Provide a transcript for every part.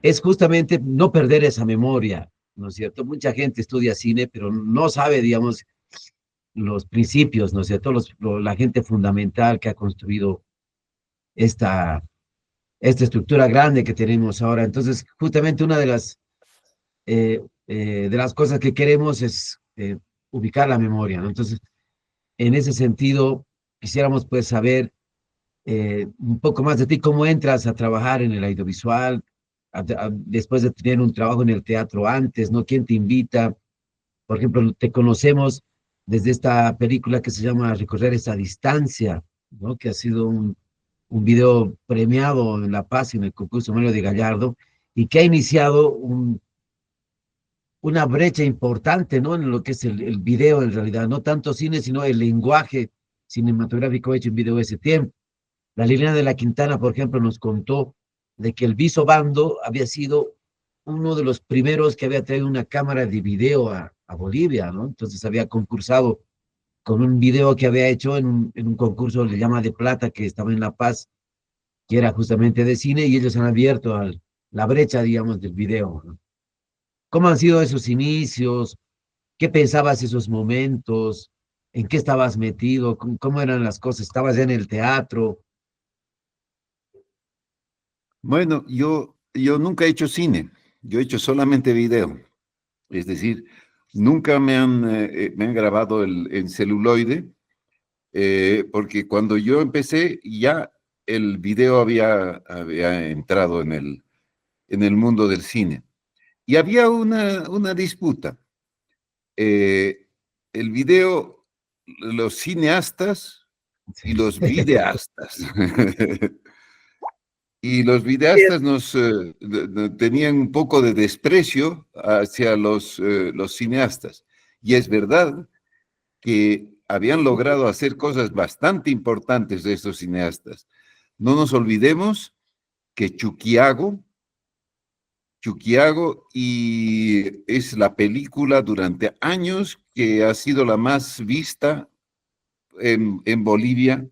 es justamente no perder esa memoria, ¿no es cierto? Mucha gente estudia cine, pero no sabe, digamos, los principios, ¿no es cierto? La gente fundamental que ha construido esta, esta estructura grande que tenemos ahora. Entonces, justamente una de las cosas que queremos es ubicar la memoria, ¿no? Entonces, en ese sentido, quisiéramos pues saber un poco más de ti, cómo entras a trabajar en el audiovisual, después de tener un trabajo en el teatro antes, ¿no? ¿Quién te invita? Por ejemplo, te conocemos desde esta película que se llama Recorrer esa distancia, ¿no? Que ha sido un video premiado en La Paz en el concurso Mario de Gallardo y que ha iniciado una brecha importante, ¿no? En lo que es el video en realidad, no tanto cine, sino el lenguaje cinematográfico hecho en video ese tiempo. La Liliana de la Quintana, por ejemplo, nos contó de que el Viso Bando había sido uno de los primeros que había traído una cámara de video a Bolivia, ¿no? Entonces había concursado con un video que había hecho en un concurso, le llama de plata, que estaba en La Paz, que era justamente de cine, y ellos han abierto la brecha, digamos, del video, ¿no? ¿Cómo han sido esos inicios? ¿Qué pensabas esos momentos? ¿En qué estabas metido? ¿Cómo eran las cosas? ¿Estabas ya en el teatro? Bueno, yo nunca he hecho cine, yo he hecho solamente video. Es decir, nunca me han grabado en celuloide, porque cuando yo empecé ya el video había entrado en el mundo del cine. Y había una disputa. Eh, el video, los cineastas Sí. y los videastas. Y los videastas tenían un poco de desprecio hacia los cineastas. Y es verdad que habían logrado hacer cosas bastante importantes de estos cineastas. No nos olvidemos que Chuquiago y es la película durante años que ha sido la más vista en Bolivia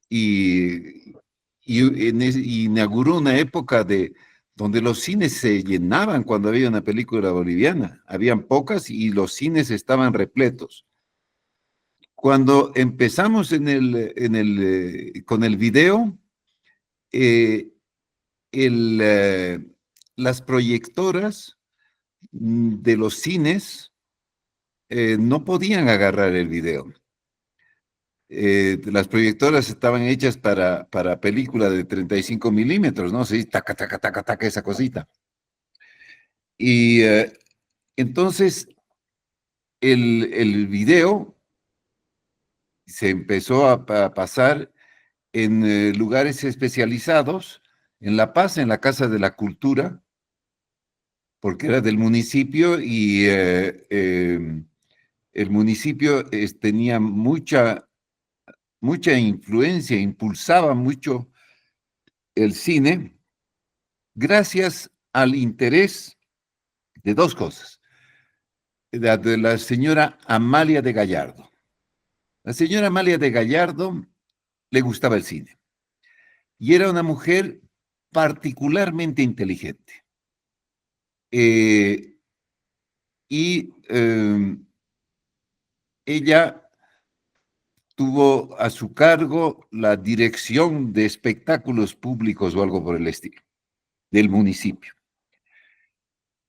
y, inauguró una época donde los cines se llenaban cuando había una película boliviana. Habían pocas y los cines estaban repletos. Cuando empezamos con el video, eh, el, eh, las proyectoras de los cines no podían agarrar el video. Las proyectoras estaban hechas para película de 35 milímetros, ¿no? Sí, taca, taca, taca, taca, esa cosita. Y entonces el video se empezó a pasar en lugares especializados, en La Paz, en la Casa de la Cultura, porque era del municipio y el municipio tenía mucha influencia, impulsaba mucho el cine gracias al interés de dos cosas. De la señora Amalia de Gallardo. La señora Amalia de Gallardo le gustaba el cine y era una mujer particularmente inteligente. Eh, y ella tuvo a su cargo la dirección de espectáculos públicos o algo por el estilo, del municipio.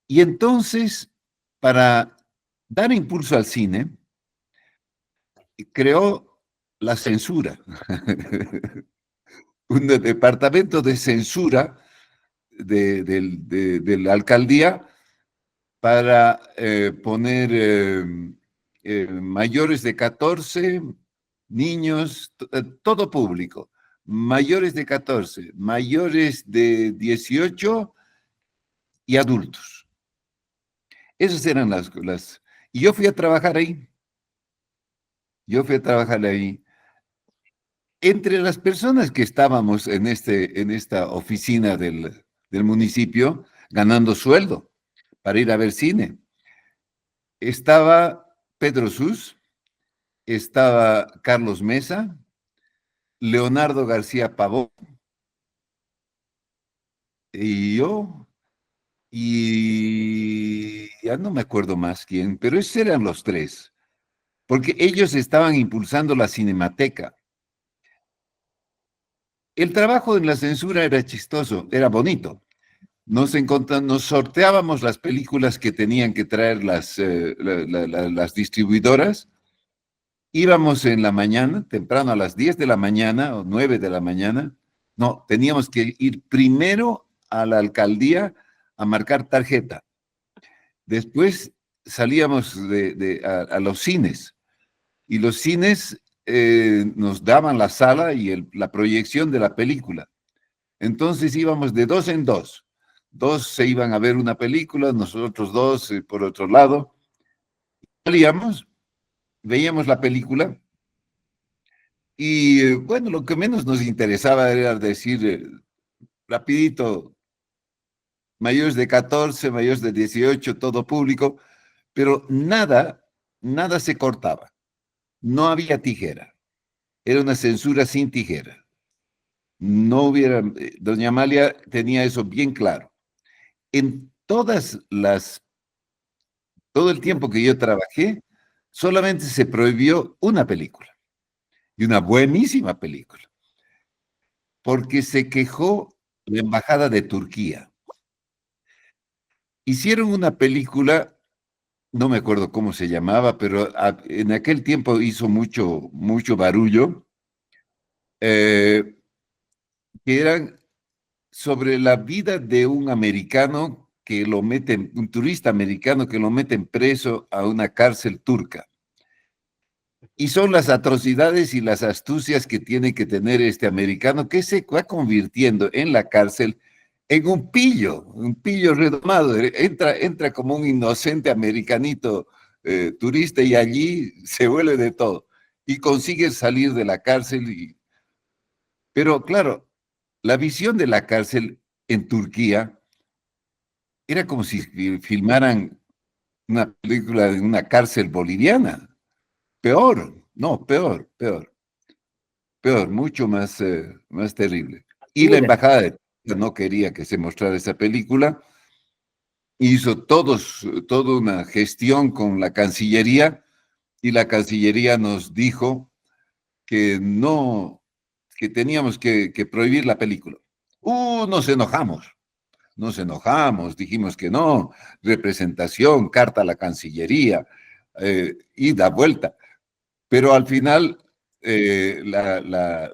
Y entonces, para dar impulso al cine, creó la censura, un departamento de censura de la alcaldía para poner mayores de 14, niños, todo público, mayores de 14, mayores de 18 y adultos. Esas eran las. Y yo fui a trabajar ahí. Yo fui a trabajar ahí. Entre las personas que estábamos en esta oficina del municipio, ganando sueldo para ir a ver cine, estaba Pedro Sus, estaba Carlos Mesa, Leonardo García Pavón, y yo, y ya no me acuerdo más quién, pero esos eran los tres, porque ellos estaban impulsando la Cinemateca. El trabajo en la censura era chistoso, era bonito. Nos sorteábamos las películas que tenían que traer las distribuidoras. Íbamos en la mañana, temprano a las 10 de la mañana o 9 de la mañana. No, teníamos que ir primero a la alcaldía a marcar tarjeta. Después salíamos a los cines y los cines nos daban la sala y la proyección de la película. Entonces íbamos de dos en dos. Dos se iban a ver una película, nosotros dos por otro lado. Salíamos, veíamos la película y bueno, lo que menos nos interesaba era decir rapidito, mayores de 14, mayores de 18, todo público, pero nada se cortaba. No había tijera. Era una censura sin tijera. No hubiera, doña Amalia tenía eso bien claro. En todo el tiempo que yo trabajé, solamente se prohibió una película, y una buenísima película, porque se quejó la embajada de Turquía. Hicieron una película, no me acuerdo cómo se llamaba, pero en aquel tiempo hizo mucho barullo, eh, que eran sobre la vida de un americano que lo meten, un turista americano que lo meten preso a una cárcel turca. Y son las atrocidades y las astucias que tiene que tener este americano que se va convirtiendo en la cárcel en un pillo redomado. Entra como un inocente americanito turista y allí se vuelve de todo. Y consigue salir de la cárcel. Pero claro, la visión de la cárcel en Turquía era como si filmaran una película de una cárcel boliviana. Peor, no, peor, mucho más terrible. Y la Mira, embajada de Turquía no quería que se mostrara esa película, hizo toda una gestión con la Cancillería y la Cancillería nos dijo que no, que teníamos que prohibir la película. Nos enojamos, dijimos que no, representación, carta a la Cancillería, ida, vuelta. Pero al final, eh, la, la,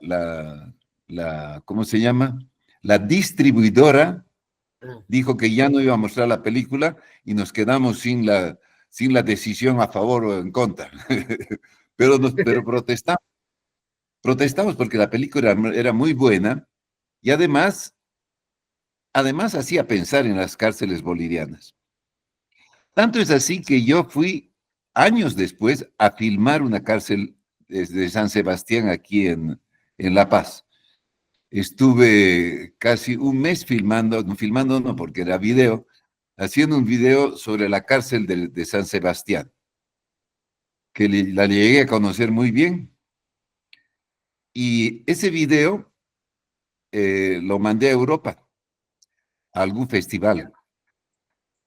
la, ¿cómo se llama? La distribuidora dijo que ya no iba a mostrar la película y nos quedamos sin la decisión a favor o en contra. Pero protestamos porque la película era muy buena y además hacía pensar en las cárceles bolivianas. Tanto es así que yo fui años después a filmar una cárcel desde San Sebastián aquí en La Paz. Estuve casi un mes filmando no porque era video, haciendo un video sobre la cárcel de San Sebastián, que la llegué a conocer muy bien. Y ese video lo mandé a Europa, a algún festival.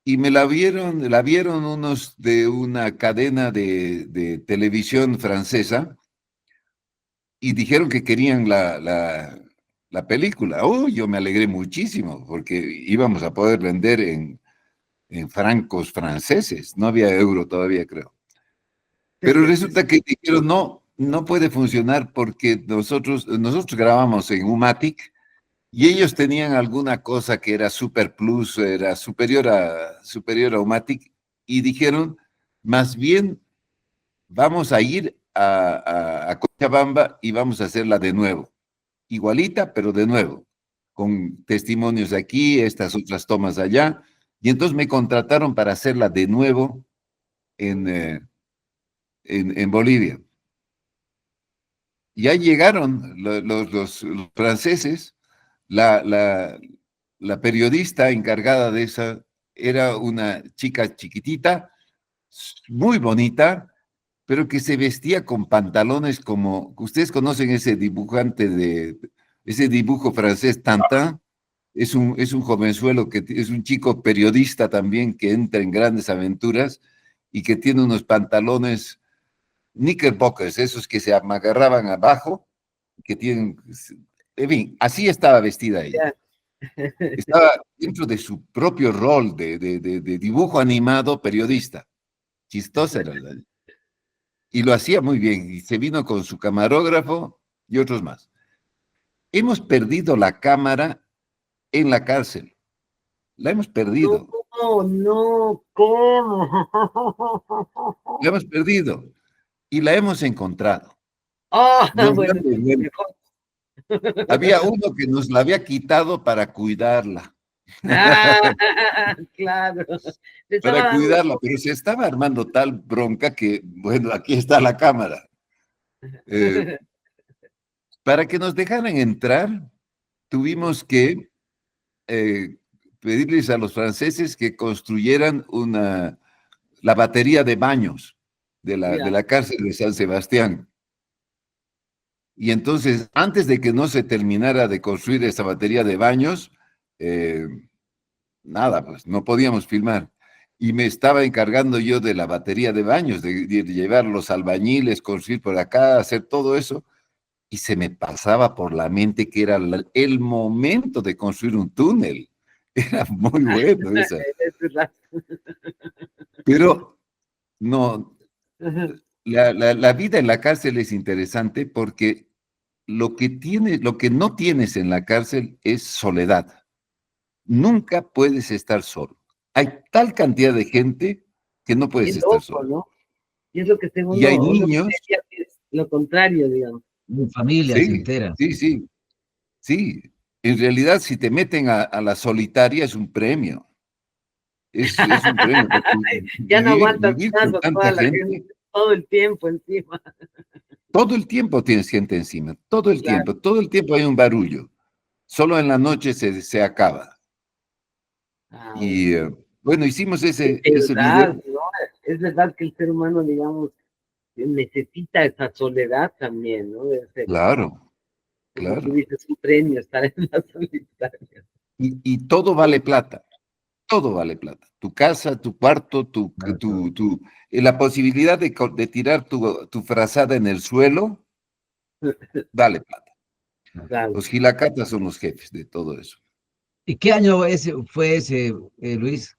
Y la vieron unos de una cadena de televisión francesa y dijeron que querían la película. Oh, yo me alegré muchísimo porque íbamos a poder vender en francos franceses. No había euro todavía, creo. Pero resulta que dijeron, no, no puede funcionar porque nosotros grabamos en Umatic y ellos tenían alguna cosa que era Super Plus, era superior a Umatic y dijeron, más bien vamos a ir a Cochabamba y vamos a hacerla de nuevo. Igualita, pero de nuevo, con testimonios aquí, estas otras tomas allá. Y entonces me contrataron para hacerla de nuevo en Bolivia. Ya llegaron los franceses, la, la, la periodista encargada de esa era una chica chiquitita, muy bonita, pero que se vestía con pantalones como, ustedes conocen ese dibujante ese dibujo francés Tintin, es un jovenzuelo es un chico periodista también que entra en grandes aventuras y que tiene unos pantalones knickerbockers, esos que se agarraban abajo, que tienen, en fin, así estaba vestida ella. Ya. Estaba dentro de su propio rol de dibujo animado periodista. Chistosa era la. Y lo hacía muy bien, y se vino con su camarógrafo y otros más. Hemos perdido la cámara en la cárcel. La hemos perdido. No, no, ¿cómo? La hemos perdido. Y la hemos encontrado. Ah, Nos la bueno, han devuelto. mejor. Había uno que nos la había quitado para cuidarla. Ah, claro. Le estaba Para dando. cuidarla, pero se estaba armando tal bronca que, bueno, aquí está la cámara. Para que nos dejaran entrar, tuvimos que eh, pedirles a los franceses que construyeran la batería de baños de Ya. la cárcel de San Sebastián. Y entonces, antes de que no se terminara de construir esa batería de baños, eh, nada, pues no podíamos filmar. Y me estaba encargando yo de la batería de baños, de llevar los albañiles, construir por acá, hacer todo eso. Y se me pasaba por la mente que era el momento de construir un túnel. Era muy bueno esa. Es verdad. Pero no, la vida en la cárcel es interesante porque lo que no tienes en la cárcel es soledad. Nunca puedes estar solo. Hay tal cantidad de gente que no Qué puedes estar loco, solo. ¿no? Y es lo que Y hay uno niños, creería que es lo contrario, digamos. Familias sí, enteras. sí, sí, sí. En realidad, si te meten a la solitaria es un premio. Es un premio, porque Ya no aguantas vivir más con a tanta toda la gente gente, todo el tiempo encima. todo el tiempo tienes gente encima, Claro. todo el tiempo hay un barullo. Solo en la noche se acaba. Ah, Y bueno, hicimos es ese video. verdad, ¿no? Es verdad que el ser humano, digamos, necesita esa soledad también, ¿no? Debe ser, Claro, como tú claro. dices, un premio estar en la solitaria. Y todo vale plata, todo vale plata. Tu casa, tu cuarto, Claro. la posibilidad de tirar tu frazada en el suelo, vale plata. Claro. Los gilacatas son los jefes de todo eso. ¿Y qué año fue ese, Luis?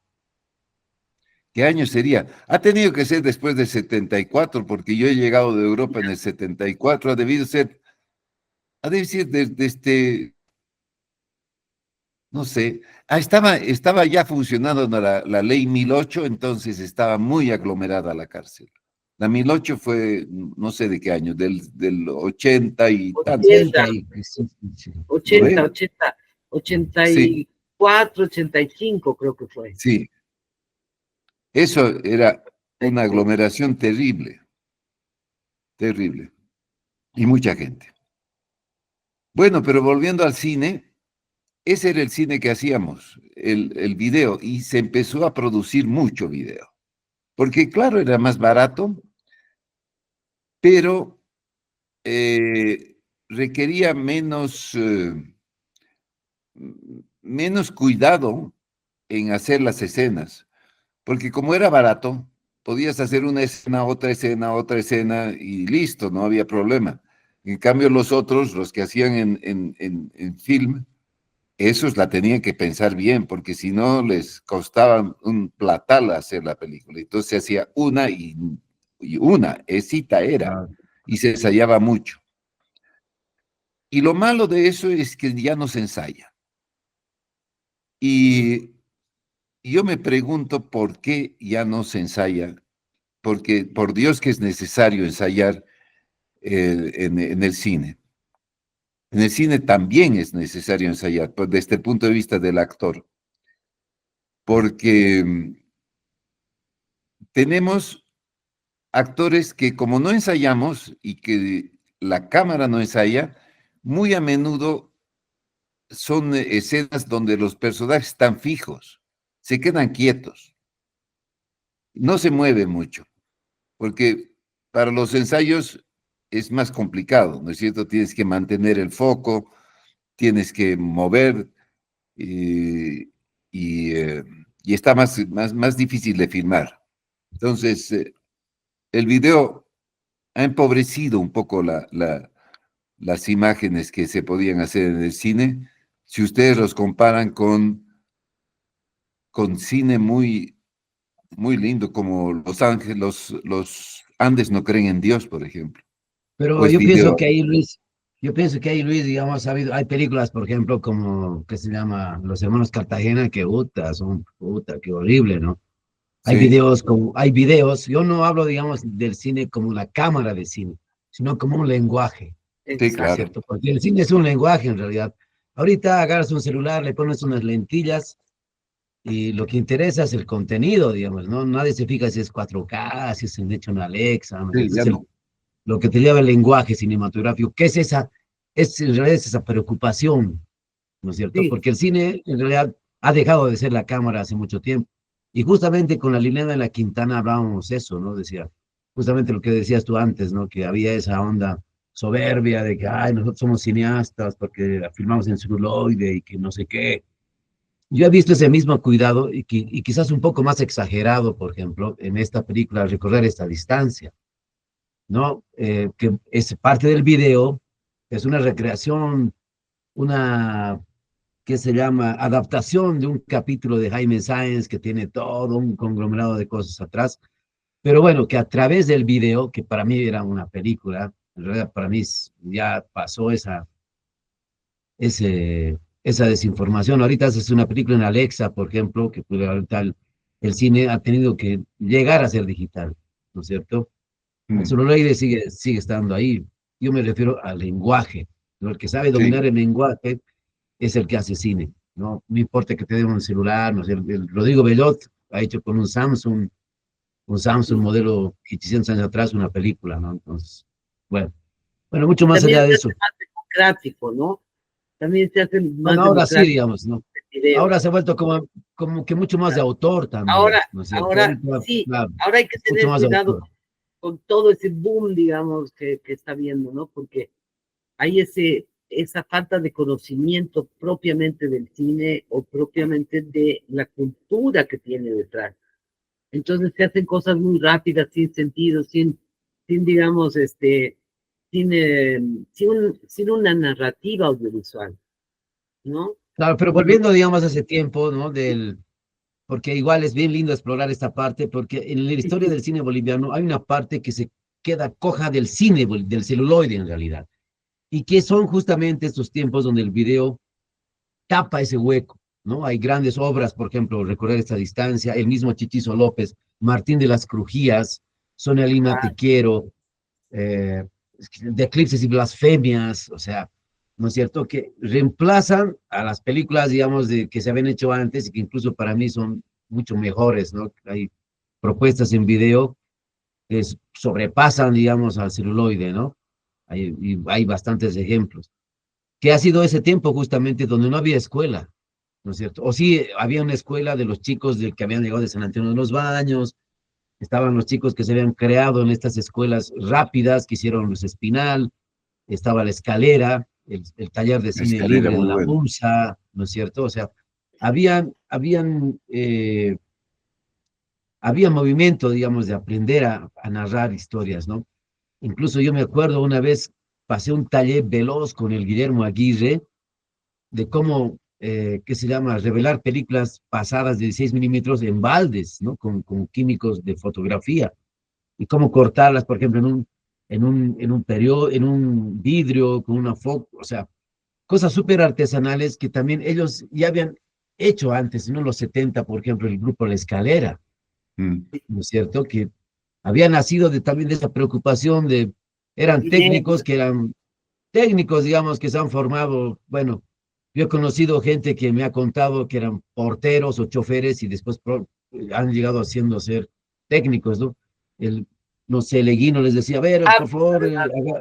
¿Qué año sería? Ha tenido que ser después del 74, porque yo he llegado de Europa en el 74, ha debido ser desde no sé, estaba ya funcionando la ley 1008, entonces estaba muy aglomerada la cárcel. La 1008 fue, no sé de qué año, del 80 y tantos, 80, 80 y sí, sí, sí. 80, ¿no? 80, Sí, 84, 85 creo que fue. sí, eso era una 84. aglomeración terrible, terrible, y mucha gente. Bueno, pero volviendo al cine, ese era el cine que hacíamos, el video, y se empezó a producir mucho video, porque claro, era más barato, pero requería menos cuidado en hacer las escenas, porque como era barato, podías hacer una escena, otra escena y listo, no había problema. En cambio, los otros, los que hacían en film, esos la tenían que pensar bien, porque si no les costaba un platal hacer la película. Entonces se hacía una y una, escita era, Claro. y se ensayaba mucho. Y lo malo de eso es que ya no se ensaya. Y yo me pregunto por qué ya no se ensaya, porque por Dios que es necesario ensayar en el cine. En el cine también es necesario ensayar, pues, desde el punto de vista del actor, porque tenemos actores que como no ensayamos y que la cámara no ensaya, muy a menudo son escenas donde los personajes están fijos, se quedan quietos, no se mueven mucho, porque para los ensayos es más complicado, ¿no es cierto? Tienes que mantener el foco, tienes que mover, eh, y, eh, y está más difícil de filmar. Entonces, el video ha empobrecido un poco las imágenes que se podían hacer en el cine, si ustedes los comparan con cine muy lindo, como Los Ángeles, los Andes no creen en Dios, por ejemplo. O Pero es yo pienso video. que ahí, Luis, digamos, hay películas, por ejemplo, como, que se llama Los Hermanos Cartagena, que, puta, qué horrible, ¿no? Sí, Hay videos, yo no hablo, digamos, del cine como la cámara de cine, sino como un lenguaje, sí, ¿no es Exacto. claro. cierto? Porque el cine es un lenguaje en realidad. Ahorita agarras un celular, le pones unas lentillas y lo que interesa es el contenido, digamos, ¿no? Nadie se fija si es 4K, si es hecho en Alexa, ¿no? Sí, Ese ya es no. lo que te lleva el lenguaje cinematográfico. ¿Qué es esa? En realidad es esa preocupación, ¿no es cierto? Sí, Porque el cine en realidad ha dejado de ser la cámara hace mucho tiempo. Y justamente con la Liliana de la Quintana hablábamos eso, ¿no? Decía, justamente lo que decías tú antes, ¿no? Que había esa onda soberbia de que, ay, nosotros somos cineastas porque filmamos en celuloide y que no sé qué. Yo he visto ese mismo cuidado y quizás un poco más exagerado, por ejemplo, en esta película, recorrer esta distancia, ¿no? Que es parte del video, es una recreación, una, ¿qué se llama? Adaptación de un capítulo de Jaime Sáenz que tiene todo un conglomerado de cosas atrás, pero bueno, que a través del video, que para mí era una película, en realidad para mí ya pasó esa desinformación. Ahorita haces una película en Alexa, por ejemplo, que puede ahorita el cine ha tenido que llegar a ser digital, ¿no es cierto? El Mm, celular sigue estando ahí. Yo me refiero al lenguaje, ¿no? El que sabe sí, dominar el lenguaje es el que hace cine, ¿no? No importa que te den un celular, no sé, el Rodrigo Bellot ha hecho con un Samsung sí. modelo 800 años atrás una película, ¿no? Entonces, bueno, mucho Y más también allá de se hace eso. más democrático, ¿no? También se hace más Bueno, ahora sí, democrático digamos, ¿no? el video. Ahora se ha vuelto como que mucho más de autor también, Ahora, ¿no es cierto? ahora Ahorita, sí, claro, ahora hay que es mucho tener más de cuidado autor. con todo ese boom, digamos, que está viendo, ¿no? Porque hay esa falta de conocimiento propiamente del cine o propiamente de la cultura que tiene detrás. Entonces se hacen cosas muy rápidas, sin sentido, digamos, sin una narrativa audiovisual, ¿no? Claro, pero Y, volviendo, digamos, a ese tiempo, ¿no? Porque igual es bien lindo explorar esta parte, porque en la y historia sí, del cine boliviano hay una parte que se queda coja del cine, del celuloide en realidad, y que son justamente estos tiempos donde el video tapa ese hueco, ¿no? Hay grandes obras, por ejemplo, Recorrer esta distancia, el mismo Chichizo López, Martín de las Crujías, Sonia Lima Te Quiero, eh, de Eclipses y Blasfemias, o sea, ¿no es cierto? Que reemplazan a las películas, digamos, que se habían hecho antes y que incluso para mí son mucho mejores, ¿no? Hay propuestas en video que sobrepasan, digamos, al celuloide, ¿no? Hay bastantes ejemplos. Que ha sido ese tiempo justamente donde no había escuela, ¿no es cierto? O sí, había una escuela de los chicos que habían llegado de San Antonio de los Baños, estaban los chicos que se habían creado en estas escuelas rápidas, que hicieron Luis Espinal, estaba la escalera, el taller de la cine escalera libre de muy la buena. UNSA, ¿no es cierto? O sea, había movimiento, digamos, de aprender a narrar historias, ¿no? Incluso yo me acuerdo una vez pasé un taller veloz con el Guillermo Aguirre de cómo, ¿qué se llama? Revelar películas pasadas de 16 milímetros en baldes, ¿no? Con químicos de fotografía y cómo cortarlas, por ejemplo, en un vidrio, con una foco, o sea, cosas súper artesanales que también ellos ya habían hecho antes, ¿no? En los 70, por ejemplo, el grupo La Escalera, Mm, ¿no es cierto? Que había nacido también de esa preocupación eran técnicos dinero, que eran técnicos, digamos, que se han formado, bueno, yo he conocido gente que me ha contado que eran porteros o choferes y después han llegado haciendo ser técnicos, ¿no? El, no sé, el Eguino les decía, a ver, por favor,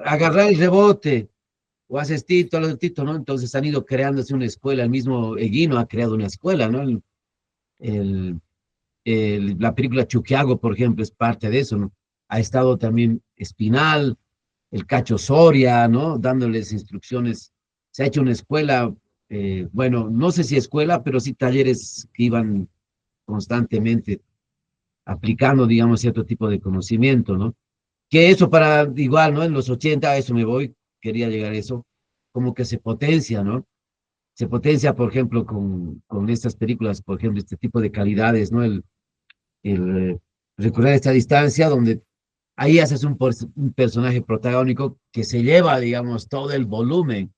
agarrar el rebote, o haces tito, lo tito, ¿no? Entonces han ido creándose una escuela, el mismo Eguino ha creado una escuela, ¿no? El, la película Chuquiago, por ejemplo, es parte de eso, ¿no? Ha estado también Espinal, el Cacho Soria, ¿no? Dándoles instrucciones. Se ha hecho una escuela bueno, no sé si escuela, pero sí talleres que iban constantemente aplicando, digamos, cierto tipo de conocimiento, ¿no? Que eso para, igual, ¿no? En los 80 a eso me voy, quería llegar a eso, como que se potencia, ¿no? Se potencia, por ejemplo, con estas películas, por ejemplo, este tipo de calidades, ¿no? El recorrer esta distancia donde ahí haces un personaje protagónico que se lleva, digamos, todo el volumen,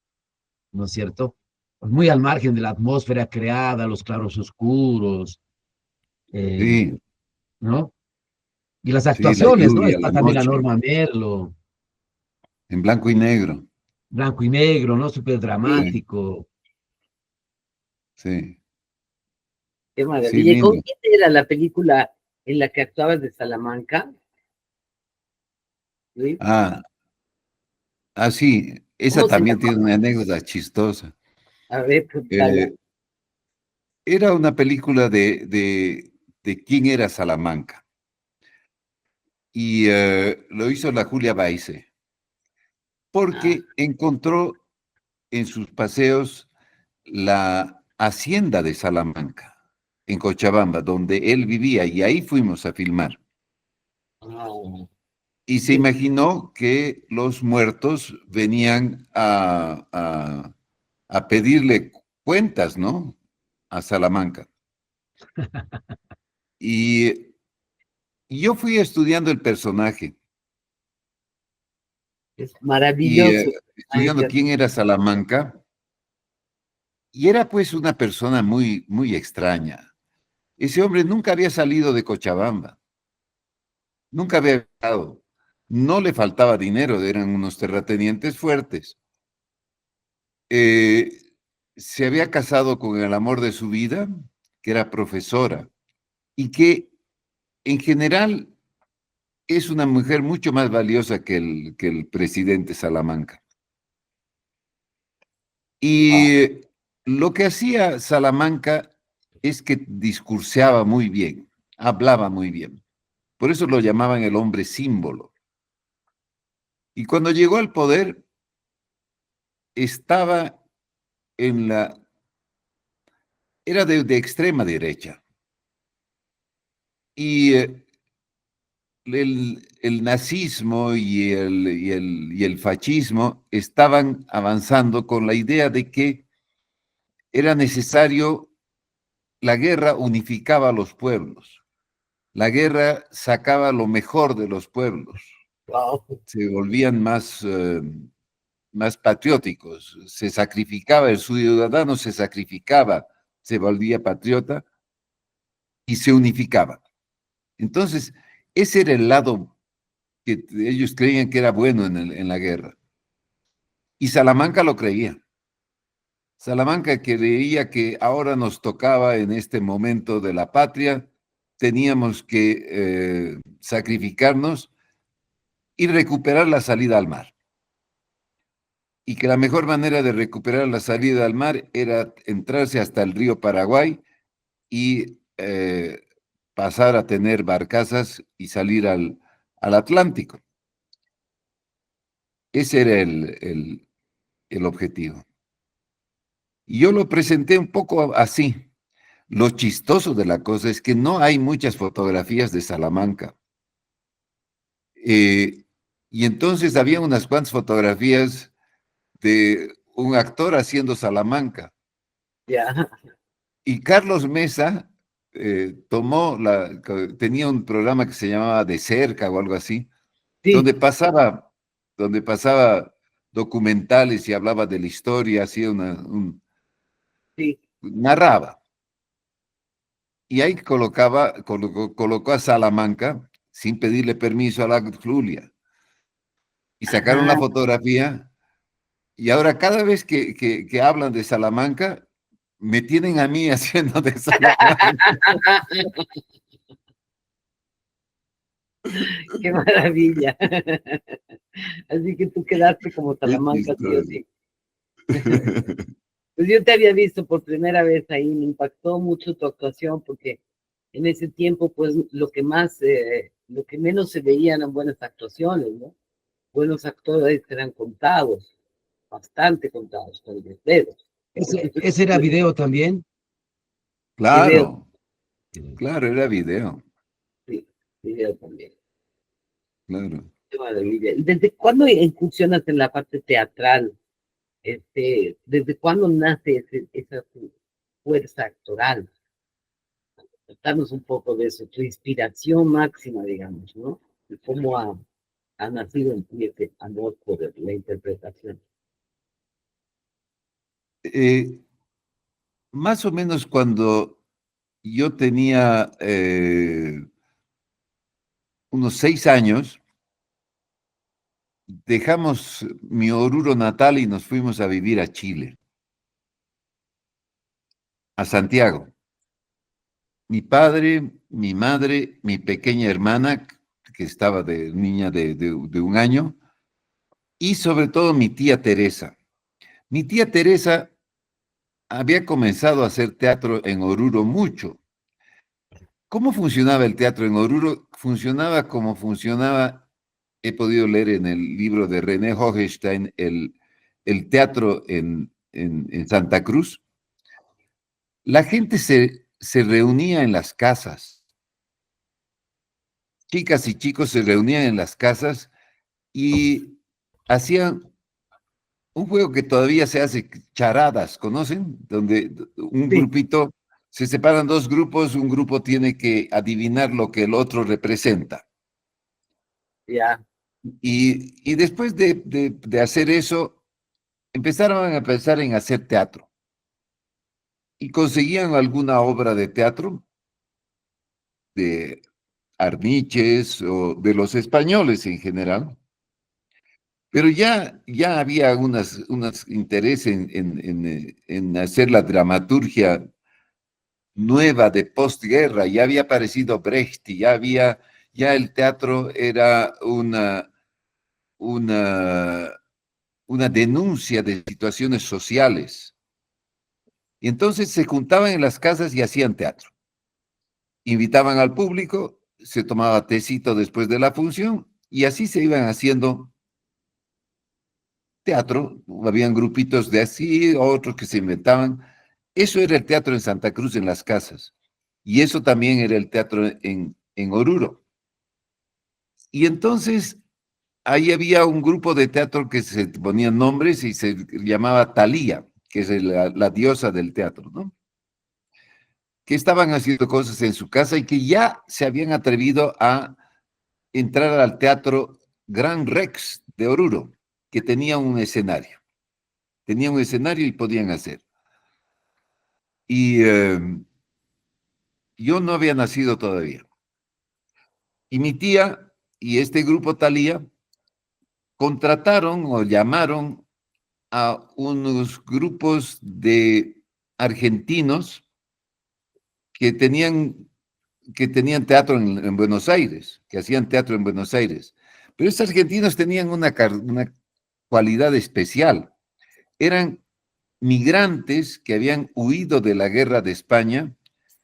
¿no es cierto? Pues muy al margen de la atmósfera creada, los claros oscuros, eh, Sí, ¿no? Y las sí, la actuaciones, ¿no? lluvia, Está la también la noche, Norma Merlo, en blanco y negro. blanco y negro, ¿no? Súper Sí, Sí, dramático. sí, qué sí, maravilla. ¿Y con lindo. quién era la película en la que actuabas de Salamanca, Luis? Ah, sí, esa ¿Cómo se también tiene llamaba? una anécdota chistosa. A ver, contala. Eh, Era una película de quién era Salamanca y lo hizo la Julia Baise Ah, porque encontró en sus paseos la hacienda de Salamanca, en Cochabamba, donde él vivía, y ahí fuimos a filmar. ah, Y se qué imaginó que los muertos venían a pedirle cuentas, ¿no? A Salamanca. Y yo fui estudiando el personaje es y maravilloso. Ay, estudiando quién era Salamanca, y era pues una persona muy, muy extraña. Ese hombre nunca había salido de Cochabamba, nunca había estado, no le faltaba dinero, eran unos terratenientes fuertes. Eh, Se había casado con el amor de su vida, que era profesora, y que en general es una mujer mucho más valiosa que el presidente Salamanca. ah, Y lo que hacía Salamanca es que discurseaba muy bien, hablaba muy bien. Por eso lo llamaban el hombre símbolo. Y cuando llegó al poder, estaba en la, era de extrema derecha. Y el nazismo y el fascismo estaban avanzando con la idea de que era necesario, la guerra unificaba a los pueblos, la guerra sacaba lo mejor de los pueblos, wow. se volvían más patrióticos, se sacrificaba, el ciudadano se sacrificaba, se volvía patriota y se unificaba. Entonces, ese era el lado que ellos creían que era bueno en la guerra. Y Salamanca lo creía. Salamanca creía que ahora nos tocaba en este momento de la patria, teníamos que sacrificarnos y recuperar la salida al mar. Y que la mejor manera de recuperar la salida al mar era entrarse hasta el río Paraguay y pasar a tener barcazas y salir al Atlántico. Ese era el objetivo. Y yo lo presenté un poco así. Lo chistoso de la cosa es que no hay muchas fotografías de Salamanca. Eh, y entonces había unas cuantas fotografías de un actor haciendo Salamanca. Ya, Y Carlos Mesa tenía un programa que se llamaba De Cerca o algo así, sí, donde pasaba, donde pasaba documentales y hablaba de la historia, hacía sí. narraba. Y ahí colocó a Salamanca sin pedirle permiso a la Julia. Y sacaron la Ah, fotografía. Y ahora cada vez que hablan de Salamanca, me tienen a mí haciendo de Salamanca. qué maravilla. Así que tú quedaste como Qué Salamanca, sí o chistoso. sí. Pues yo te había visto por primera vez ahí, me impactó mucho tu actuación porque en ese tiempo, pues lo que menos se veían eran buenas actuaciones, ¿no? Buenos actores eran contados, bastante contados, con los dedos. Ese era video también. Video, Claro, claro, era video, sí, video también. claro. Qué maravilla. ¿Y desde cuándo incursionas en la parte teatral? ¿Desde cuándo nace esa tu fuerza actoral? Contanos un poco de eso, tu inspiración máxima, digamos, ¿no? Y cómo ha nacido en ti ese amor por la interpretación. Eh, Más o menos cuando yo tenía unos 6 años, dejamos mi Oruro natal y nos fuimos a vivir a Chile, a Santiago. Mi padre, mi madre, mi pequeña hermana, que estaba de niña de 1 año, y sobre todo mi tía Teresa. Mi tía Teresa había comenzado a hacer teatro en Oruro mucho. ¿Cómo funcionaba el teatro en Oruro? Funcionaba como funcionaba, he podido leer en el libro de René Hohenstein, el teatro en Santa Cruz. La gente se reunía en las casas. Chicas y chicos se reunían en las casas y hacían un juego que todavía se hace, charadas, ¿conocen? Donde un Sí, grupito, se separan dos grupos, un grupo tiene que adivinar lo que el otro representa. ya, Y después de hacer eso, empezaron a pensar en hacer teatro. Y conseguían alguna obra de teatro de Arniches o de los españoles en general. Pero ya había unos interés en hacer la dramaturgia nueva de postguerra, ya había aparecido Brecht, y ya el teatro era una, una denuncia de situaciones sociales. Y entonces se juntaban en las casas y hacían teatro. Invitaban al público, se tomaba tecito después de la función, y así se iban haciendo teatro. Habían grupitos de así, otros que se inventaban. Eso era el teatro en Santa Cruz, en las casas. Y eso también era el teatro en Oruro. Y entonces ahí había un grupo de teatro que se ponían nombres y se llamaba Thalía, que es la diosa del teatro, ¿no? Que estaban haciendo cosas en su casa y que ya se habían atrevido a entrar al teatro Gran Rex de Oruro, que tenía un escenario. Tenía un escenario y podían hacer. Y yo no había nacido todavía. Y mi tía y este grupo Thalía contrataron o llamaron a unos grupos de argentinos que tenían teatro en Buenos Aires, que hacían teatro en Buenos Aires. Pero estos argentinos tenían una cualidad especial. Eran migrantes que habían huido de la guerra de España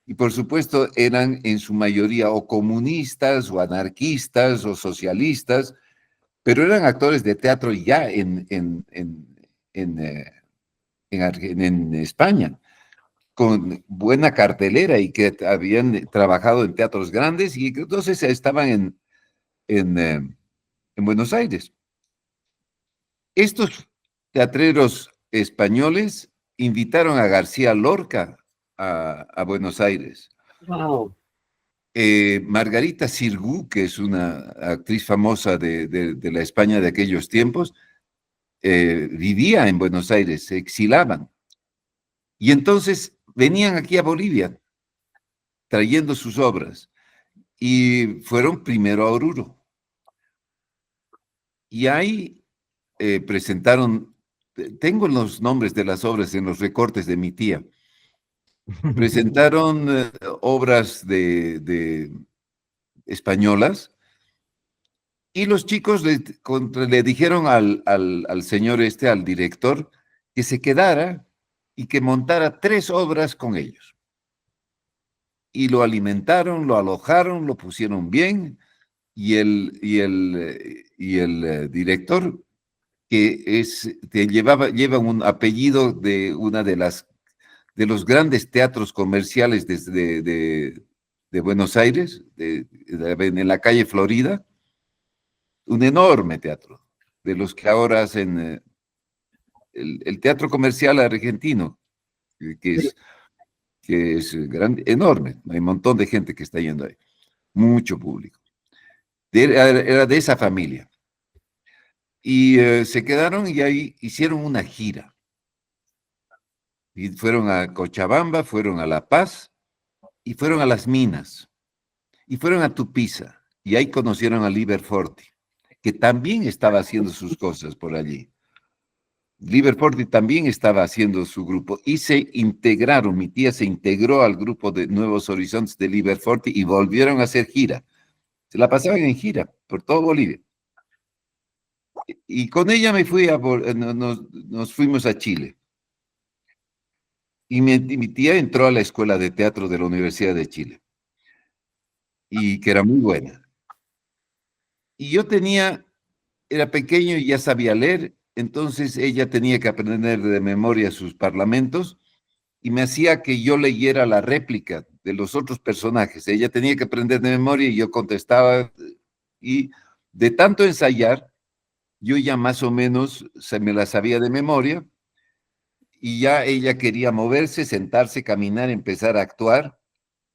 y por supuesto eran en su mayoría o comunistas o anarquistas o socialistas, pero eran actores de teatro ya en, eh, en España, con buena cartelera y que habían trabajado en teatros grandes y que entonces estaban en, eh, en Buenos Aires. Estos teatreros españoles invitaron a García Lorca a Buenos Aires. wow, Margarita Sirgu, que es una actriz famosa de la España de aquellos tiempos, vivía en Buenos Aires, se exilaban. Y entonces venían aquí a Bolivia trayendo sus obras y fueron primero a Oruro. Y ahí presentaron, tengo los nombres de las obras en los recortes de mi tía, presentaron obras de españolas y los chicos le dijeron al señor al director, que se quedara y que montara 3 obras con ellos. Y lo alimentaron, lo alojaron, lo pusieron bien, y el director, lleva un apellido de una de los grandes teatros comerciales de Buenos Aires, en la calle Florida, un enorme teatro, de los que ahora hacen el teatro comercial argentino, que Sí, es, que es grande, enorme. Hay un montón de gente que está yendo ahí, mucho público. Era de esa familia. Y se quedaron y ahí hicieron una gira. Y fueron a Cochabamba, fueron a La Paz y fueron a Las Minas y fueron a Tupiza. Y ahí conocieron a Liber Forti, que también estaba haciendo sus cosas por allí. Liber Forti también estaba haciendo su grupo y se integraron. Mi tía se integró al grupo de Nuevos Horizontes de Liber Forti y volvieron a hacer gira. Se la pasaban en gira por todo Bolivia. Y con ella nos fuimos a Chile. Y mi tía entró a la Escuela de Teatro de la Universidad de Chile, y que era muy buena. Y yo era pequeño y ya sabía leer, entonces ella tenía que aprender de memoria sus parlamentos y me hacía que yo leyera la réplica de los otros personajes. Ella tenía que aprender de memoria y yo contestaba, y de tanto ensayar, yo ya más o menos se me la sabía de memoria, y ya ella quería moverse, sentarse, caminar, empezar a actuar,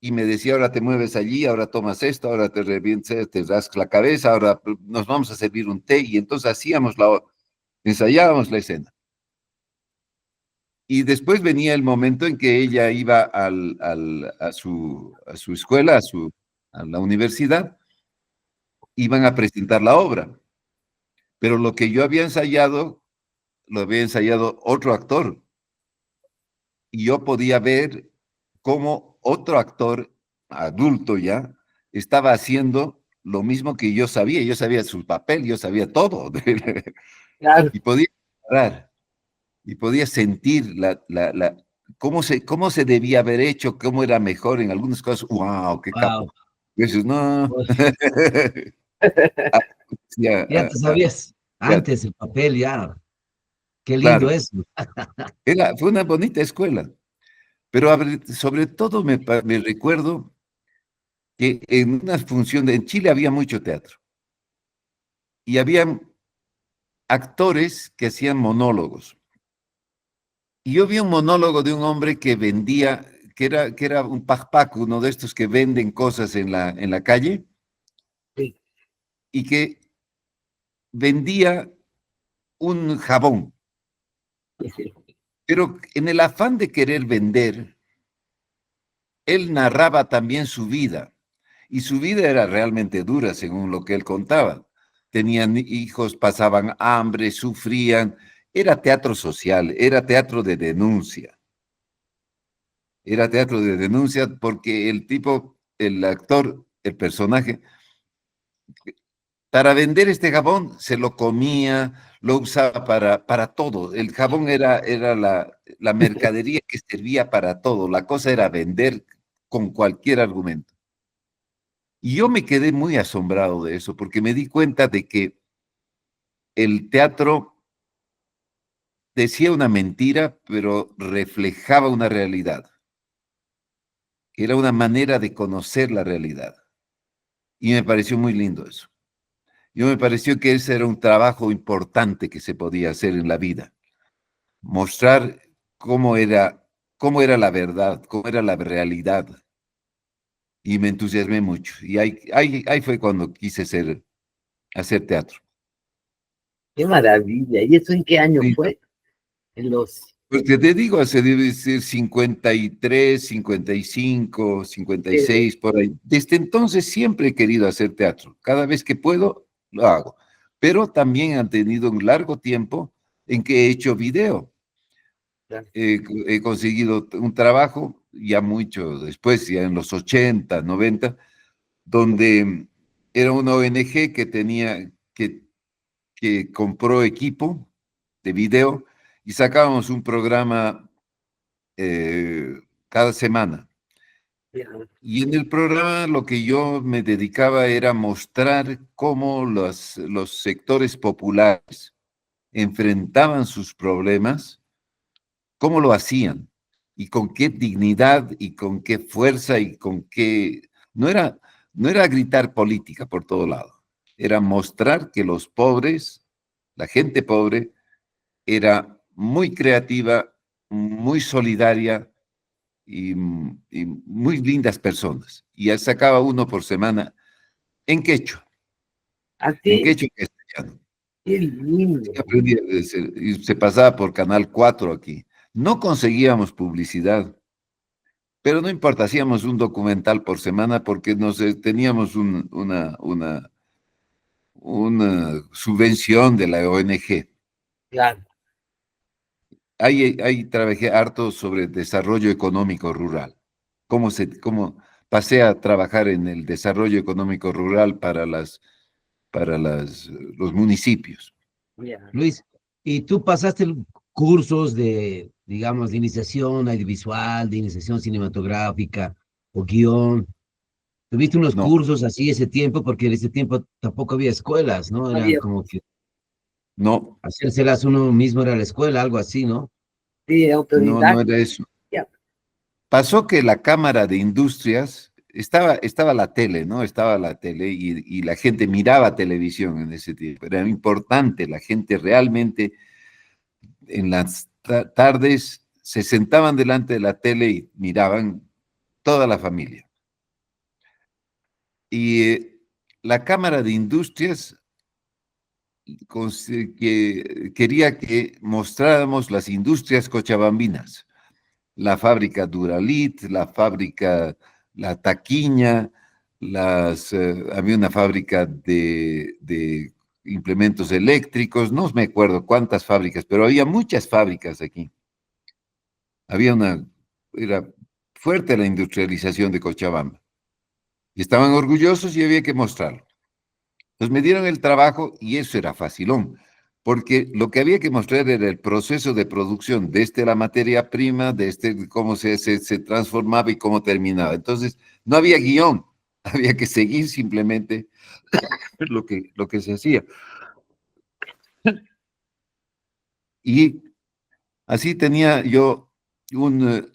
y me decía, ahora te mueves allí, ahora tomas esto, ahora te revientes, te rascas la cabeza, ahora nos vamos a servir un té, y entonces ensayábamos la escena. Y después venía el momento en que ella iba a su escuela, a la universidad, iban a presentar la obra, pero lo que yo había ensayado, lo había ensayado otro actor, y yo podía ver cómo otro actor, adulto ya, estaba haciendo lo mismo que yo sabía su papel, yo sabía todo, claro. y podía parar, y podía sentir cómo se debía haber hecho, cómo era mejor en algunas cosas. ¡Wow! ¡Qué Wow. capo! Y dices, no. Ya te sabías antes el papel, ya. Qué lindo Claro, eso. fue una bonita escuela, pero sobre todo me recuerdo que en una función, en Chile había mucho teatro, y había actores que hacían monólogos. Y yo vi un monólogo de un hombre que vendía, que era un pajpaco, uno de estos que venden cosas en la calle, Sí, y que vendía un jabón. sí, Pero en el afán de querer vender, él narraba también su vida. Y su vida era realmente dura, según lo que él contaba. Tenían hijos, pasaban hambre, sufrían. Era teatro social, era teatro de denuncia. Era teatro de denuncia porque el tipo, el actor, el personaje, para vender este jabón se lo comía, lo usaba para todo. El jabón era la mercadería que servía para todo. La cosa era vender con cualquier argumento. Y yo me quedé muy asombrado de eso porque me di cuenta de que el teatro decía una mentira, pero reflejaba una realidad. Era una manera de conocer la realidad. Y me pareció muy lindo eso. Yo me pareció que ese era un trabajo importante que se podía hacer en la vida. Mostrar cómo cómo era la verdad, cómo era la realidad. Y me entusiasmé mucho. Y ahí fue cuando quise hacer teatro. qué maravilla. ¿Y eso en qué año Sí. fue? En los... Porque te digo, hace debe ser 53, 55, 56, por ahí. Desde entonces siempre he querido hacer teatro. Cada vez que puedo, lo hago. Pero también han tenido un largo tiempo en que he hecho video. He conseguido un trabajo ya mucho después, ya en los 80, 90, donde era una ONG que compró equipo de video y sacábamos un programa cada semana. Y en el programa lo que yo me dedicaba era mostrar cómo los sectores populares enfrentaban sus problemas, cómo lo hacían y con qué dignidad y con qué fuerza y con qué... No era gritar política por todo lado, era mostrar que los pobres, la gente pobre, era muy creativa, muy solidaria y muy lindas personas. Y sacaba uno por semana en quechua, en Así, quechua y castellano. qué lindo. Sí, aprendí, y se pasaba por Canal 4 aquí. No conseguíamos publicidad, pero no importa, hacíamos un documental por semana porque teníamos una subvención de la ONG. Claro. Ahí trabajé harto sobre desarrollo económico rural. Cómo pasé a trabajar en el desarrollo económico rural para los municipios. Ya. Luis, ¿y tú pasaste cursos de, digamos, de iniciación audiovisual, de iniciación cinematográfica o guión? ¿Tuviste unos No, cursos así ese tiempo? Porque en ese tiempo tampoco había escuelas, ¿no? Era Había, como que no, hacérselas uno mismo era la escuela, algo así, ¿no? sí, no autodidacta. era eso. Pasó que la Cámara de Industrias, estaba la tele, ¿no? Estaba la tele y la gente miraba televisión en ese tiempo. Era importante, la gente realmente en las tardes se sentaban delante de la tele y miraban toda la familia. Y la Cámara de Industrias que quería que mostráramos las industrias cochabambinas, la fábrica Duralit, la fábrica La Taquiña, había una fábrica de implementos eléctricos, no me acuerdo cuántas fábricas, pero había muchas fábricas aquí. Era fuerte la industrialización de Cochabamba. Y estaban orgullosos y había que mostrarlo. Entonces me dieron el trabajo y eso era facilón, porque lo que había que mostrar era el proceso de producción, desde la materia prima, desde cómo se transformaba y cómo terminaba. Entonces no había guión, había que seguir simplemente lo que se hacía. Y así tenía yo un...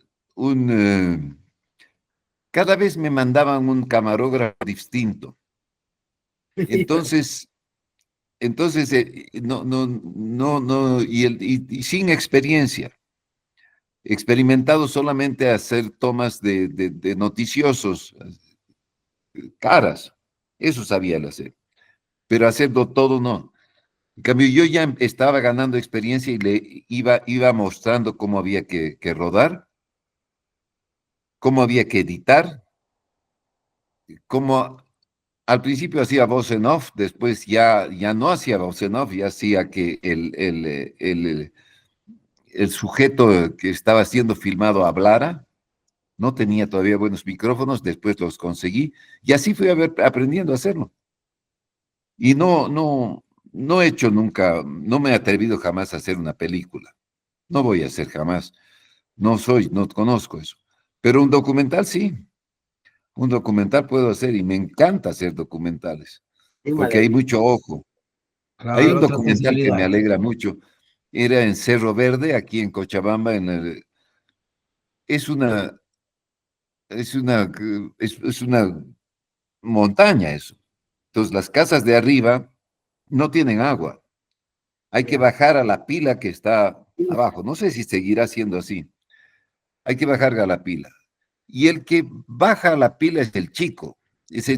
cada vez me mandaban un camarógrafo distinto. Entonces, no, y sin experiencia, experimentado solamente a hacer tomas de noticiosos, caras, eso sabía él hacer, pero hacerlo todo no. En cambio, yo ya estaba ganando experiencia y le iba mostrando cómo había que rodar, cómo había que editar, cómo al principio hacía voz en off, después ya no hacía voz en off, ya hacía que el sujeto que estaba siendo filmado hablara. No tenía todavía buenos micrófonos, después los conseguí y así fui aprendiendo a hacerlo. Y no he hecho nunca, no me he atrevido jamás a hacer una película. No voy a hacer jamás. No conozco eso. Pero un documental sí. Un documental puedo hacer y me encanta hacer documentales Qué porque hay maravilla. mucho ojo. Hay un Claro, otra documental que me sensibilidad. alegra mucho. Era en Cerro Verde, aquí en Cochabamba. Es una, es una montaña eso. Entonces las casas de arriba no tienen agua. Hay que Ya. bajar a la pila que está abajo. No sé si seguirá siendo así. Hay que bajar a la pila. Y el que baja a la pila es el chico.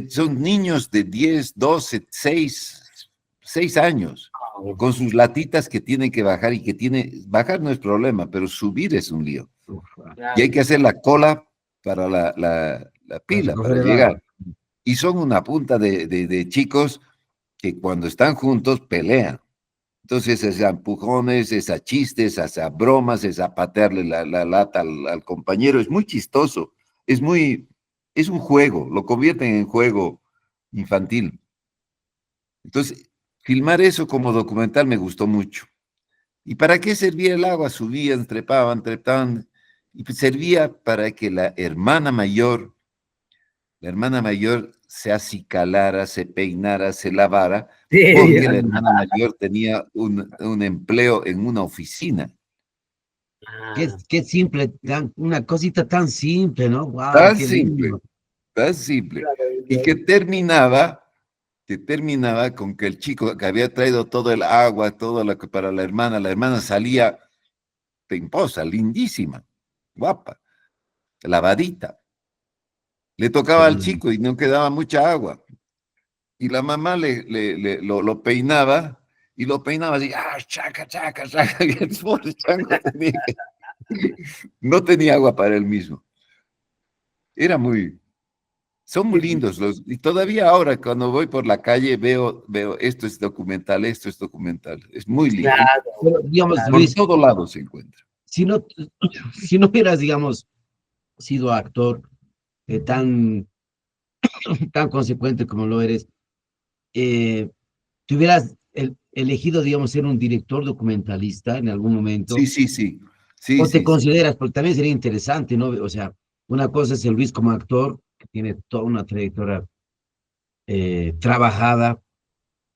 Son niños de 10, 12, 6 años, Wow. con sus latitas que tienen que bajar bajar no es problema, pero subir es un lío. Uf, Y hay Claro. que hacer la cola para la para pila, para recoger el agua. llegar. Y son una punta de chicos que cuando están juntos pelean. Entonces es a empujones, es a chistes, es a bromas, es a patearle la lata al compañero. Es muy chistoso. Es un juego, lo convierten en juego infantil. Entonces, filmar eso como documental me gustó mucho. ¿Y para qué servía el agua? Subían, trepaban, y pues servía para que la hermana mayor se acicalara, se peinara, se lavara, Sí, porque la hermana mayor tenía un empleo en una oficina. ah, Qué simple, una cosita tan simple, ¿no? Wow, Tan qué simple, lindo. tan simple. Y maravilloso. que terminaba con que el chico que había traído todo el agua, todo lo que para la hermana salía pimposa, lindísima, guapa, lavadita. Le Qué tocaba al lindo. chico y no quedaba mucha agua. Y la mamá lo peinaba y lo peinaba así, chaca, chaca, chaca. Y el pobre chango no tenía agua para él mismo. Era muy, son muy Qué lindo. lindos y todavía ahora cuando voy por la calle veo esto es documental, esto es documental. Es muy lindo. Pero, Claro, digamos, Por Luis, todo lado se encuentra. si no, si no hubieras, digamos, sido actor tan, tan consecuente como lo eres, ¿te hubieras elegido, digamos, ser un director documentalista en algún Sí, momento? sí, sí. Sí, ¿O te sí, sí. consideras? Porque también sería interesante, ¿no? O sea, una cosa es el Luis como actor, que tiene toda una trayectoria trabajada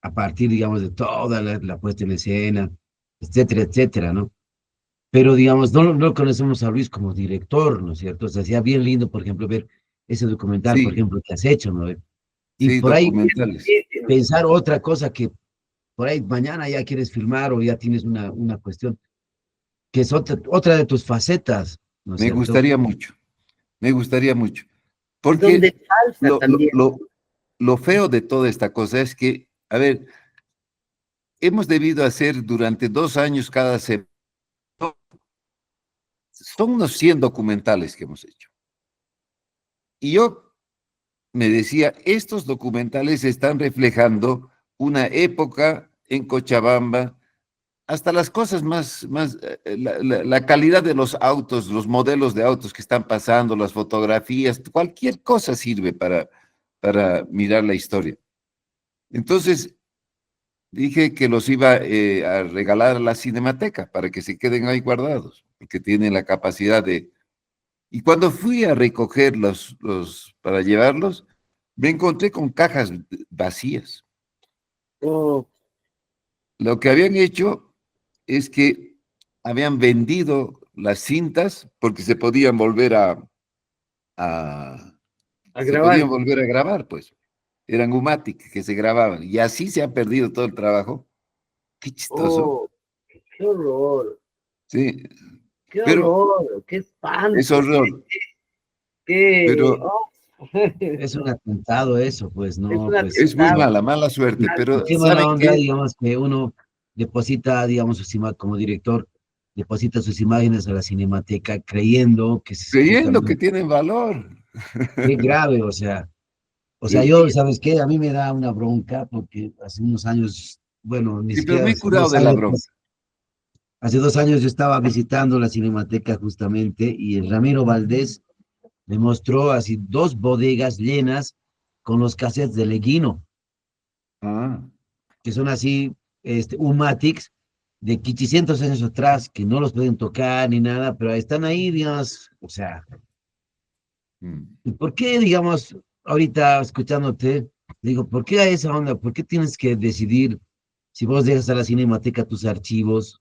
a partir, digamos, de toda la puesta en escena, etcétera, etcétera, ¿no? Pero, digamos, no conocemos a Luis como director, ¿no es cierto? O sea, sería bien lindo, por ejemplo, ver ese documental, por Sí, ejemplo, que has hecho, ¿no? Y sí, por ahí documentales. sí, sí, pensar otra cosa que por ahí mañana ya quieres filmar o ya tienes una cuestión, que es otra de tus facetas, ¿no es Me cierto? gustaría mucho, me gustaría mucho. donde Porque falta lo, lo, también. lo, lo feo de toda esta cosa es que, a ver, hemos debido hacer durante 2 años cada semana, son unos 100 documentales que hemos hecho. Y yo me decía, estos documentales están reflejando una época en Cochabamba, hasta las cosas la calidad de los autos, los modelos de autos que están pasando, las fotografías, cualquier cosa sirve para mirar la historia. Entonces, dije que los iba a regalar a la Cinemateca para que se queden ahí guardados, porque tienen la capacidad de... Y cuando fui a recoger para llevarlos, me encontré con cajas vacías. Oh, Lo que habían hecho es que habían vendido las cintas porque a- a se podían grabar. volver a grabar, pues. Eran Umatic que se grababan. Y así se ha perdido todo el trabajo. Qué chistoso. Oh, qué horror, Sí, qué pero horror, qué es espanto, horror. qué, Pero oh. Es un atentado eso, pues, Es no, un pues, es muy atentado. mala suerte. y Pero qué mala ¿saben onda, qué? digamos, que uno deposita, digamos, como director, deposita sus imágenes a la Cinemateca creyendo que es Creyendo que justamente, tienen valor. qué grave, o sea, Sí, yo, ¿sabes qué? A mí me da una bronca porque hace unos años, bueno, ni sí, pero siquiera me he hace curado dos de la años, bronca. pues, hace 2 años yo estaba visitando la Cinemateca justamente y el Ramiro Valdés me mostró así 2 bodegas llenas con los cassettes de Leguino, Ah, que son así, Umatics, de 500 años atrás, que no los pueden tocar ni nada, pero están ahí, digamos, o sea, mm, ¿y por qué, digamos, ahorita escuchándote, digo, ¿por qué a esa onda? ¿Por qué tienes que decidir si vos dejas a la Cinemateca tus archivos?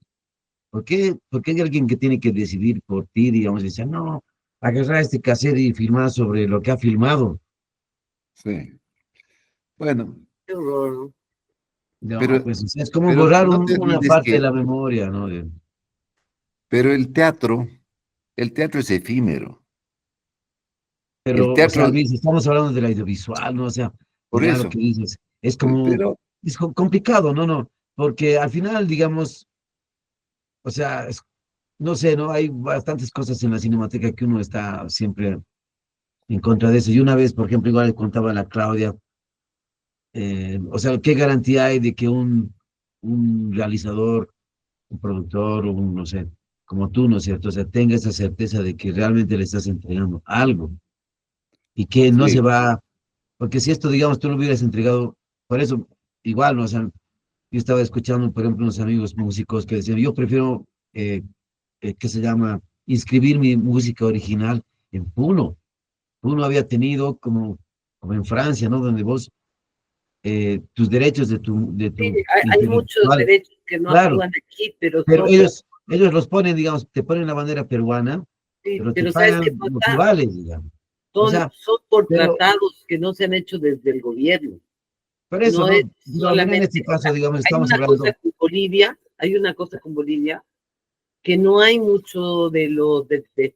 ¿Por qué hay alguien que tiene que decidir por ti, digamos, y dice, no, agarrar este cassette y filmar sobre lo que ha filmado? sí. Bueno, Qué horror, ¿no? No, pero, pues o sea, es como pero borrar no te una olvides parte de que, la memoria, ¿no? pero el teatro es efímero. El Pero, o sea, teatro, Luis, estamos hablando del audiovisual, ¿no? O sea, por mira lo eso, que dices, es como, pero complicado, ¿no? No, porque al final, digamos, o sea, no sé, ¿no? Hay bastantes cosas en la cinemateca que uno está siempre en contra de eso. Y una vez, por ejemplo, igual le contaba a la Claudia, o sea, ¿qué garantía hay de que un realizador, un productor, o un, no sé, como tú, ¿no es cierto? O sea, tenga esa certeza de que realmente le estás entregando algo y que no se sí, va. Porque si esto, digamos, tú lo hubieras entregado, por eso, igual, ¿no? O sea, yo estaba escuchando, por ejemplo, unos amigos músicos que decían, yo prefiero, ¿qué se llama? Inscribir mi música original en Puno. Puno había tenido como como en Francia, ¿no? Donde vos, tus derechos de Sí, tu hay muchos intelectual, derechos que no claro, actúan aquí, pero pero son, ellos los ponen, digamos, te ponen la bandera peruana, sí, pero te pero ¿sabes qué pagan lo que pasa? vales, digamos. O sea, Son por pero, tratados que no se han hecho desde el gobierno. pero eso, No es ¿no? Digo, mira, en este solamente, o caso, sea, digamos, hay estamos una cosa hablando, con Bolivia, hay una cosa con Bolivia, que no hay mucho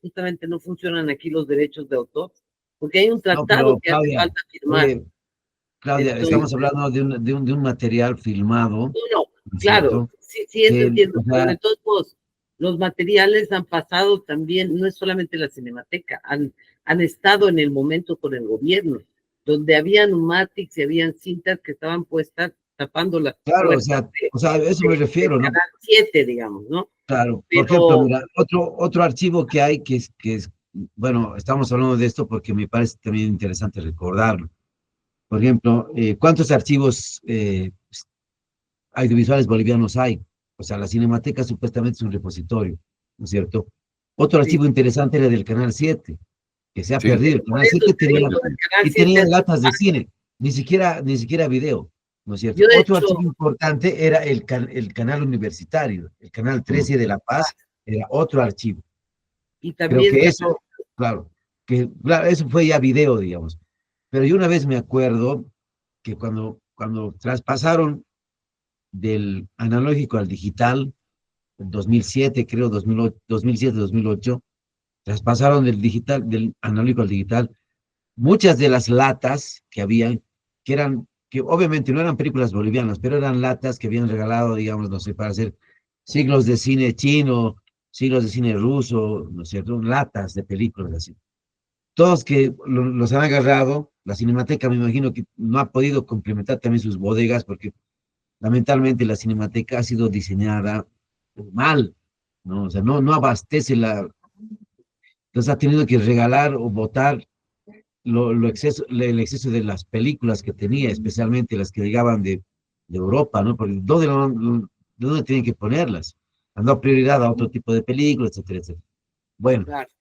justamente no funcionan aquí los derechos de autor, porque hay un no, tratado pero que hace Claudia, falta firmar. oye, Claudia, Entonces, Sí, estamos hablando de un material filmado, no, ¿no es claro, cierto? sí, sí, eso Que, entiendo, o pero sea, de todos modos, los materiales han pasado también, no es solamente la Cinemateca, han estado en el momento con el gobierno, donde habían Umatics y habían cintas que estaban puestas tapando las claro, puertas o sea, a eso me del refiero, ¿no? Canal 7, digamos, ¿no? Claro, por ejemplo, Pero, mira, otro archivo que hay que es, bueno, estamos hablando de esto porque me parece también interesante recordarlo. Por ejemplo, ¿cuántos archivos audiovisuales bolivianos hay? O sea, la Cinemateca supuestamente es un repositorio, ¿no es cierto? Otro sí, archivo interesante era del Canal 7, que se ha sí. perdido. El por Canal eso 7 te digo, tenía, el Canal y 7 tenía es latas de cine, ni siquiera video, ¿no es cierto? yo de Otro hecho, archivo importante era el canal universitario, el Canal Mm. 13 de La Paz, era otro archivo. y Creo también, que eso, claro, claro, eso fue ya video, digamos. Pero yo una vez me acuerdo que cuando traspasaron del analógico al digital, en 2007, creo, 2008, 2007, 2008, traspasaron del analógico al digital, muchas de las latas que habían, que obviamente no eran películas bolivianas, pero eran latas que habían regalado, digamos, no sé, para hacer siglos de cine chino, siglos de cine ruso, ¿no es cierto? Latas de películas así. Todos que los han agarrado, la Cinemateca me imagino que no ha podido complementar también sus bodegas porque lamentablemente la Cinemateca ha sido diseñada mal, ¿no? O sea, no abastece entonces ha tenido que regalar o botar el exceso de las películas que tenía, especialmente las que llegaban de Europa, ¿no? Porque ¿dónde tienen que ponerlas? Han dado prioridad a otro tipo de películas, etcétera, etcétera. Bueno, claro, es-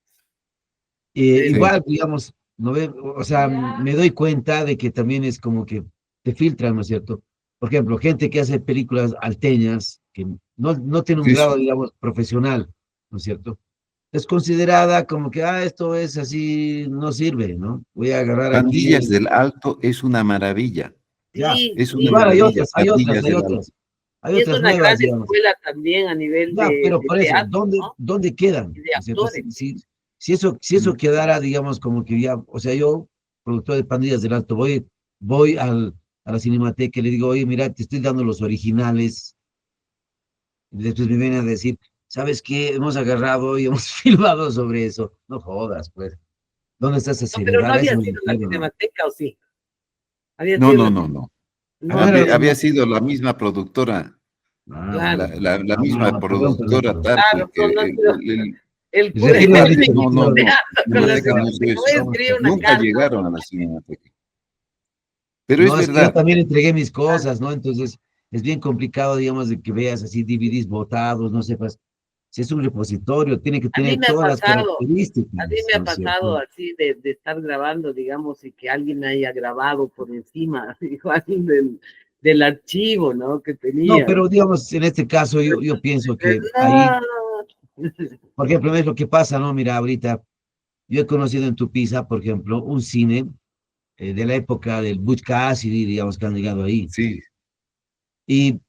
Sí, igual, digamos, no ve, o sea, me doy cuenta de que también es como que te filtran, ¿no es cierto? Por ejemplo, gente que hace películas alteñas, que no tiene un sí, grado, sí. digamos, profesional, ¿no es cierto? Es considerada como que, esto es así, no sirve, ¿no? Voy a agarrar Pandillas aquí, del Alto es una maravilla. ya. sí, Es una sí, Igual hay maravilla. otras, hay otras, Pandillas hay del Alto. otras, hay y es otras una nuevas, gran digamos. escuela también a nivel Ya, pero de por eso, teatro, ¿dónde, ¿no? dónde quedan? Y de ¿No es cierto? actores. Si eso quedara, digamos, como que ya, o sea, yo, productor de Pandillas del Alto, voy a la Cinemateca y le digo, oye, mira, te estoy dando los originales, y después me vienen a decir, ¿sabes qué? Hemos agarrado y hemos filmado sobre eso. No jodas, pues. ¿Dónde está esa No, pero no seriedad? A eso había me sido la refiero, ¿no? Cinemateca, ¿o sí? Había No, sido no, la... no, no. No No era había la sido, Había misma. sido la misma productora, claro, Bueno. la misma Perdón, perdón, productora perdón. TAR, claro, porque no, no ha sido el Y cura retiro la igual dicha, no, no, no. con la Cinemateca no hizo Cinemateca. eso. Voy a escribir una Nunca carta. llegaron a la Cinemateca. Pero es No, es que yo verdad. también entregué mis Claro. cosas, ¿no? Entonces, es bien complicado, digamos, de que veas así DVDs botados, no sepas. Si es un repositorio, tiene que A mí tener me ha todas las pasado, a mí características, me ha ¿no es pasado cierto? así de estar grabando, digamos, y que alguien haya grabado por encima, igual del archivo, ¿no? Que No, tenía. pero digamos, en este caso, yo pienso que ahí, No. por ejemplo, es lo que pasa, ¿no? Mira, ahorita, yo he conocido en Tupiza, por ejemplo, un cine de la época del Butch Cassidy, digamos, que han llegado ahí. Sí, Y,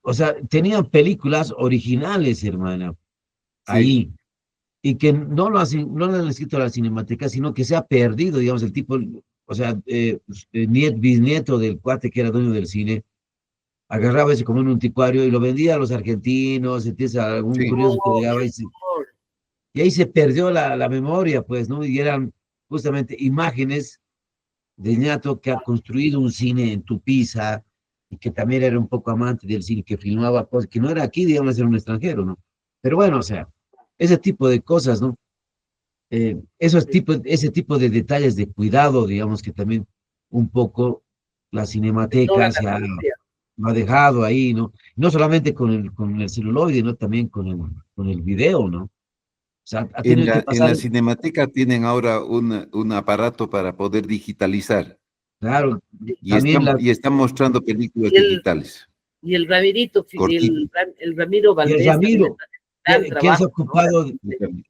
o sea, tenían películas originales, hermana, sí, ahí. Y que no lo han escrito a la Cinemateca, sino que se ha perdido, digamos, el tipo, o sea, bisnieto del cuate que era dueño del cine, agarraba ese como en un anticuario y lo vendía a los argentinos, ¿entiendes? A algún sí. curioso que Oh, qué llegaba horror. y ahí se perdió la memoria, pues, ¿no? Y eran justamente imágenes de ñato que ha construido un cine en Tupiza y que también era un poco amante del cine, que filmaba cosas, que no era aquí, digamos, era un extranjero, ¿no? Pero bueno, o sea, ese tipo de cosas, ¿no? Ese tipo de detalles de cuidado, digamos que también un poco la De toda cinemateca la memoria. lo ha dejado ahí, ¿no? No solamente con el celuloide, ¿no? También con el video, ¿no? sea, ha En tenido que en la pasar, Cinemateca tienen ahora un aparato para poder digitalizar claro, y también están mostrando películas Y el, digitales, y el Ramirito, cortitas. El Ramiro y el Valdés también Ramiro, está haciendo un gran que él se ha trabajo, ¿no? ocupado, De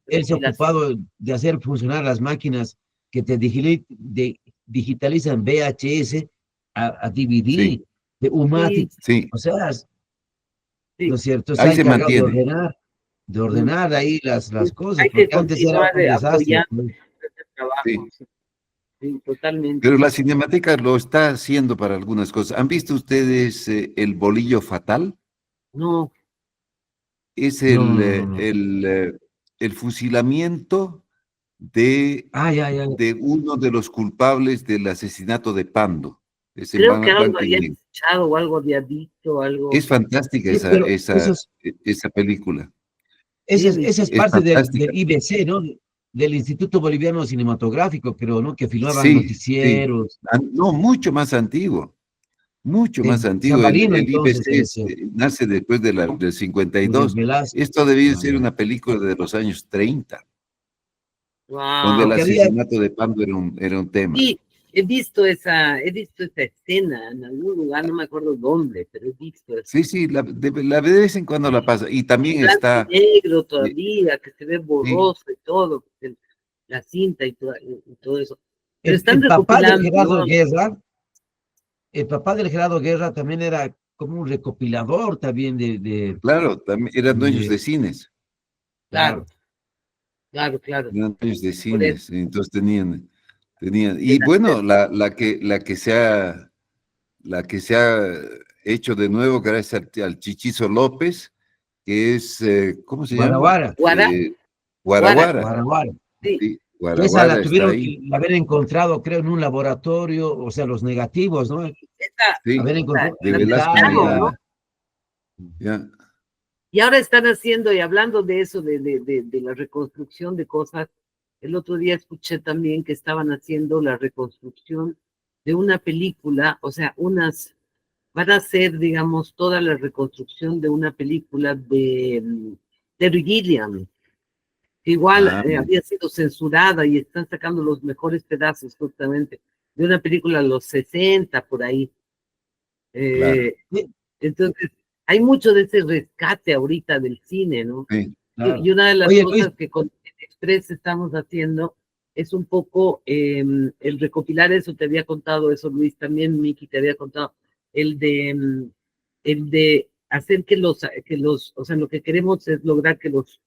él se ha recopilación. ocupado de hacer funcionar las máquinas que te digitalizan VHS a Sí, DVD, de Sí, UMATIC, sí, o sea, ¿no sí. es cierto? Se ahí ha se encargado mantiene. de Mm. ordenar ahí Sí, las cosas, hay que porque antes era continuar un desastre, apoyando pues. ese trabajo, Sí. sí, sí, totalmente. Pero la Cinemateca lo está haciendo para algunas cosas. ¿Han visto ustedes El Bolillo Fatal? No, Es No, no, no, no. el fusilamiento de, Ah, ya, ya, ya. de uno de los culpables del asesinato de Pando. Es en creo que algo blanco y había negro. escuchado o algo había visto, algo. Es fantástica Sí, pero esa película. Sí, esa es Es parte fantástica. del IBC, ¿no? Del Instituto Boliviano Cinematográfico, creo, ¿no? Que filmaban Sí, sí. noticieros, No, mucho más antiguo. Mucho de más antiguo. Sabarino, El entonces, IBC debe ser, nace después del o del 52. Velázquez. Esto debió Ah, ser ya. una película de los años 30, donde el wow. Porque había, asesinato de Pando era un tema. Sí, he visto esa escena en algún lugar, no me acuerdo dónde, pero he visto eso. Sí, sí, de vez en cuando la pasa. Y En también blanco y está, negro eh, todavía, que se ve sí, borroso y todo, la cinta y todo eso. Pero el, están el papá del recopilando, Gerardo ¿no? Guerra, el papá del Gerardo Guerra también era como un recopilador también claro, también eran dueños de- de cines. Claro, claro. claro. Eran dueños de Por eso. cines. Entonces tenían. Y bueno, la que se ha hecho de nuevo gracias al Chichizo López, que es, ¿cómo se llama? Guaraguara, Guara, Guara, Guaraguara. Guaraguara. sí. Sí, Que esa la Guaraguara está tuvieron ahí. que haber encontrado, creo, en un laboratorio, o sea, los negativos, ¿no? Sí, Haber encontrado de en la Velasco Italia. Necesitamos, ¿no? Millán. Ya, Y ahora están haciendo, y hablando de eso, de la reconstrucción de cosas, el otro día escuché también que estaban haciendo la reconstrucción de una película, o sea, van a hacer, digamos, toda la reconstrucción de una película de Terry Gilliam, que igual mira, había sido censurada y están sacando los mejores pedazos justamente de una película de los 60 por ahí. claro. Eh, Sí, entonces, hay mucho de ese rescate ahorita del cine, ¿no? Sí, claro. Y una de las Oye, Luis, cosas que con Express estamos haciendo es un poco el recopilar eso, te había contado eso, Luis, también Miki te había contado, el de hacer o sea, lo que queremos es lograr que los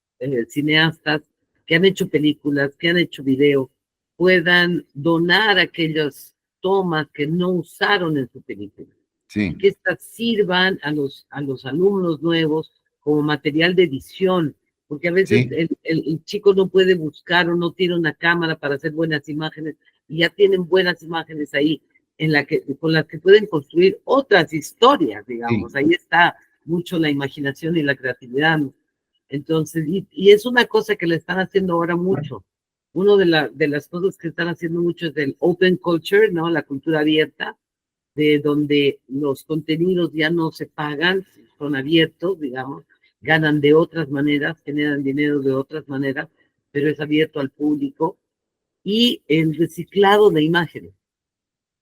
cineastas que han hecho películas, que han hecho video, puedan donar aquellas tomas que no usaron en su película y sí, que éstas sirvan a los alumnos nuevos como material de edición, porque a veces sí, el chico no puede buscar o no tiene una cámara para hacer buenas imágenes y ya tienen buenas imágenes ahí con las que pueden construir otras historias, sí, digamos. Ahí está mucho la imaginación y la creatividad. Entonces, y es una cosa que le están haciendo ahora mucho. Una de las cosas que están haciendo mucho es el open culture, ¿no? La cultura abierta, de donde los contenidos ya no se pagan, son abiertos, digamos, ganan de otras maneras, generan dinero de otras maneras, pero es abierto al público. Y el reciclado de imágenes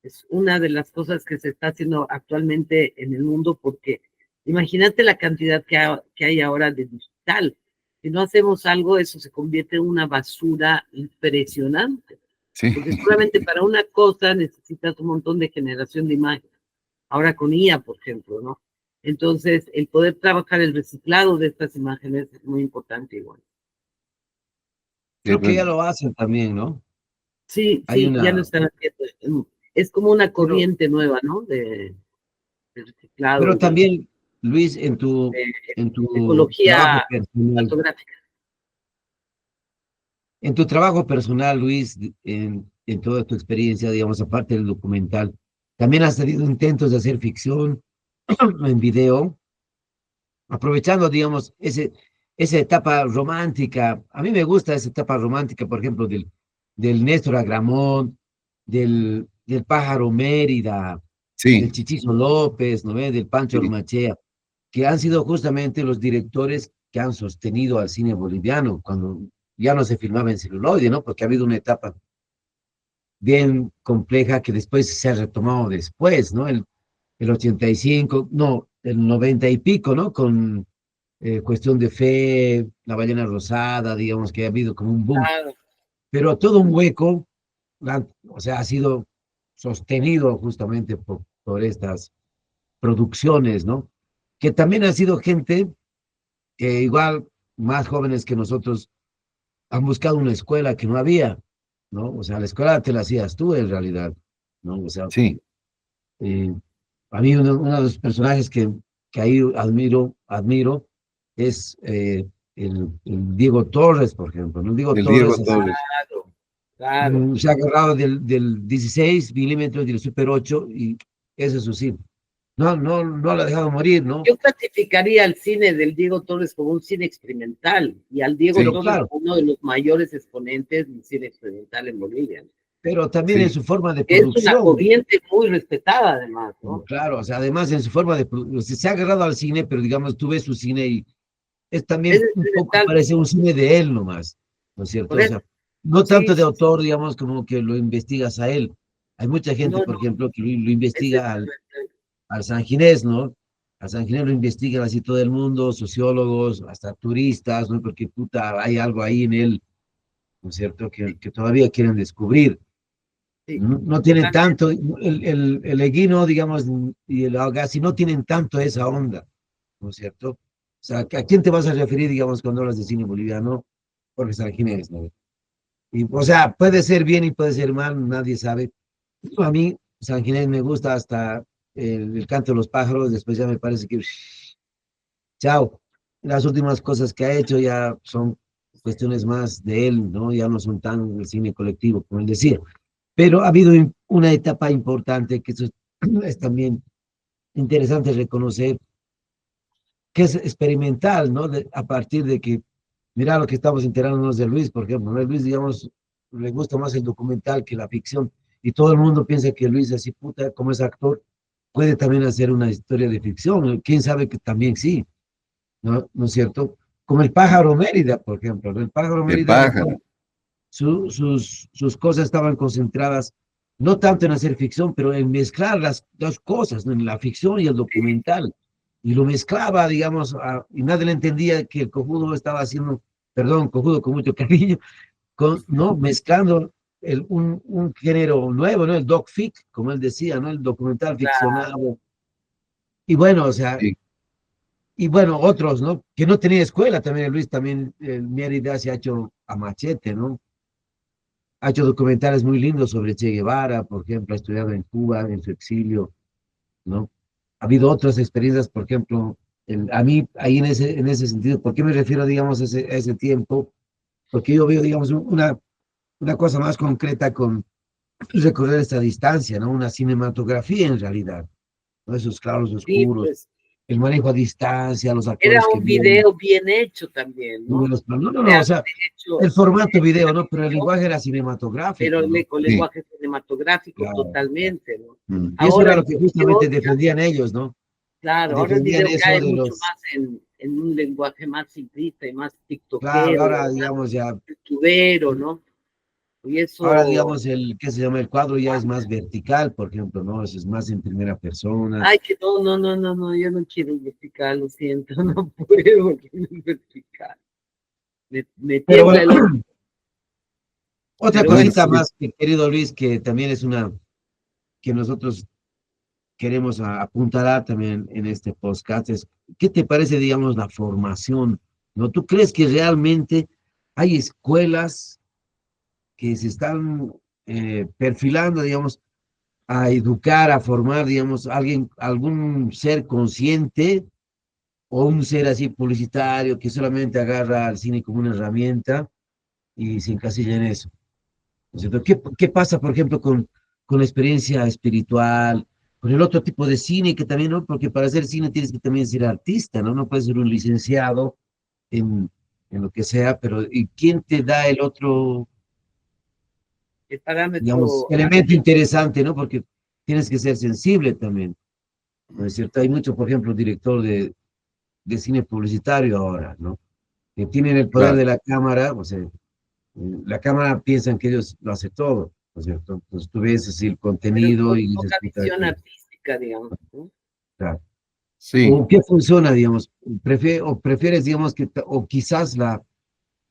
es una de las cosas que se está haciendo actualmente en el mundo, porque imagínate la cantidad que hay ahora de digital. Si no hacemos algo, eso se convierte en una basura impresionante, sí. porque solamente para una cosa necesitas un montón de generación de imágenes. Ahora con IA, por ejemplo, ¿no? Entonces, el poder trabajar el reciclado de estas imágenes es muy importante igual. Qué creo que ya bueno. lo hacen también, ¿no? Sí, Hay sí, ya lo una, están haciendo. Es como una pero, corriente nueva, ¿no? De reciclado pero y también, Luis, de en tu trabajo ecología personal, fotográfica. en tu trabajo personal, Luis, en toda tu experiencia, digamos, aparte del documental, también has tenido intentos de hacer ficción en video, aprovechando, digamos, esa etapa romántica. A mí me gusta esa etapa romántica, por ejemplo, del Néstor Agramont, del Pájaro Mérida, del Sí, Chichizo López, ¿no ve? Del Pancho sí, Ormachea, que han sido justamente los directores que han sostenido al cine boliviano. Cuando ya no se filmaba en celuloide, ¿no? Porque ha habido una etapa bien compleja que después se ha retomado después, ¿no? El 85, no, el 90 y pico, ¿no? Con Cuestión de Fe, La Ballena Rosada, digamos que ha habido como un boom, Claro. pero todo un hueco, o sea, ha sido sostenido justamente por estas producciones, ¿no? Que también ha sido gente que igual, más jóvenes que nosotros, han buscado una escuela que no había, ¿no? O sea, la escuela te la hacías tú en realidad, ¿no? O sea, Sí, eh, a mí uno de los personajes que ahí admiro es el Diego Torres, por ejemplo, ¿no? Diego el Torres Diego así, Torres. Claro, claro. se ha agarrado del 16 milímetros del Super 8 y ese es su cine. No lo ha dejado morir, ¿no? Yo clasificaría al cine del Diego Torres como un cine experimental y al Diego Sí, Pero Torres claro, como uno de los mayores exponentes del cine experimental en Bolivia. pero también en sí, su forma de Es una producción. corriente muy respetada además, ¿no? Claro, o sea, además en su forma de producción, se ha agarrado al cine, pero digamos, tú ves su cine y es Es también un poco, experimental, parece un cine de él nomás, ¿no es cierto? por O eso, sea, no sí, tanto de sí, autor, digamos, como que lo investigas a él. Hay mucha gente, no, por no, ejemplo, que lo es investiga experimental. al San Ginés, ¿no? Al San Ginés lo investigan así todo el mundo, sociólogos, hasta turistas, ¿no? Porque puta, hay algo ahí en él, ¿no es cierto? Que todavía quieren descubrir. Sí, No tienen tanto, el Eguino, digamos, y el Agassi no tienen tanto esa onda, ¿no es cierto? O sea, ¿a quién te vas a referir, digamos, cuando hablas de cine boliviano? Jorge Sanginés, ¿no? Y, o sea, puede ser bien y puede ser mal, nadie sabe. A mí, Sanginés me gusta hasta el canto de los pájaros, después ya me parece que, chao, las últimas cosas que ha hecho ya son cuestiones más de él, ¿no? Ya no son tan el cine colectivo, como él decía. Pero ha habido una etapa importante, que eso es también interesante reconocer, que es experimental, ¿no? A partir de que, mira lo que estamos enterándonos de Luis, por ejemplo, ¿no? Luis, digamos, le gusta más el documental que la ficción, y todo el mundo piensa que Luis, así puta, como es actor, puede también hacer una historia de ficción, ¿no? Quién sabe que también sí, ¿no? ¿No es cierto? Como el pájaro Mérida, por ejemplo, ¿no? El pájaro el Mérida, pájaro. sus cosas estaban concentradas no tanto en hacer ficción, pero en mezclar las dos cosas, ¿no? En la ficción y el documental. Y lo mezclaba, digamos, y nadie le entendía que el cojudo estaba haciendo, perdón, cojudo con mucho cariño, ¿no? Mezclando un género nuevo, ¿no? El doc fic, como él decía, ¿no? El documental Claro, ficcionado. Y bueno, o sea, Sí, y bueno, otros, ¿no? Que no tenía escuela también, Luis, también, Mérida se ha hecho a machete, ¿no? Ha hecho documentales muy lindos sobre Che Guevara, por ejemplo, ha estudiado en Cuba, en su exilio, ¿no? Ha habido otras experiencias, por ejemplo, a mí, ahí en ese sentido, ¿por qué me refiero, digamos, a ese tiempo? Porque yo veo, digamos, una cosa más concreta con recorrer esta distancia, ¿no? Una cinematografía en realidad, ¿no? Esos claros sí, oscuros, pues el manejo a distancia, los era actores que un vienen, video bien hecho también, ¿no? no, o sea, Realmente hecho, el formato video, la ¿no? Pero el ficción, lenguaje era pero cinematográfico, ¿no? con sí. lenguaje cinematográfico Claro, claro. totalmente, ¿no? Mm. Y eso Ahora era el lo que video, justamente defendían ellos, ¿no? claro, ahora el Defendían video eso cae de mucho los, más en un lenguaje más simplista y más claro, tiktokero, ahora más digamos ya, youtubero, ¿no? Y ahora eso, digamos ¿qué se llama? El cuadro ya es más vertical, por ejemplo, ¿no? Eso es más en primera persona. ay, que no, yo no quiero vertical, lo siento, no puedo vertical. Me Pero tiembla bueno, el ojo, otra pero bueno, Bueno, cosita más, querido Luis, que también es una que nosotros queremos apuntalar también en este podcast, es, ¿qué te parece, digamos, la formación? ¿No? ¿Tú crees que realmente hay escuelas que se están perfilando, digamos, a educar, a formar, digamos, algún ser consciente o un ser así publicitario que solamente agarra al cine como una herramienta y se encasilla en eso? ¿No es cierto? ¿Qué pasa, por ejemplo, con la experiencia espiritual, con el otro tipo de cine que también, ¿no? Porque para hacer cine tienes que también ser artista, ¿no? No puedes ser un licenciado en, en lo que sea, pero ¿y quién te da el otro, el digamos, parámetro, elemento interesante, ¿no? Porque tienes que ser sensible también, ¿no es cierto? Hay mucho, por ejemplo, director de cine publicitario ahora, ¿no? Que tienen el poder claro. de la cámara, o sea, La cámara piensan que ellos lo hacen todo, ¿no es cierto? Entonces tú ves así el pero contenido con y dices, poca puta, visión artística, digamos, ¿no? claro. Sí. ¿O qué funciona, digamos? O prefieres, digamos, o quizás la,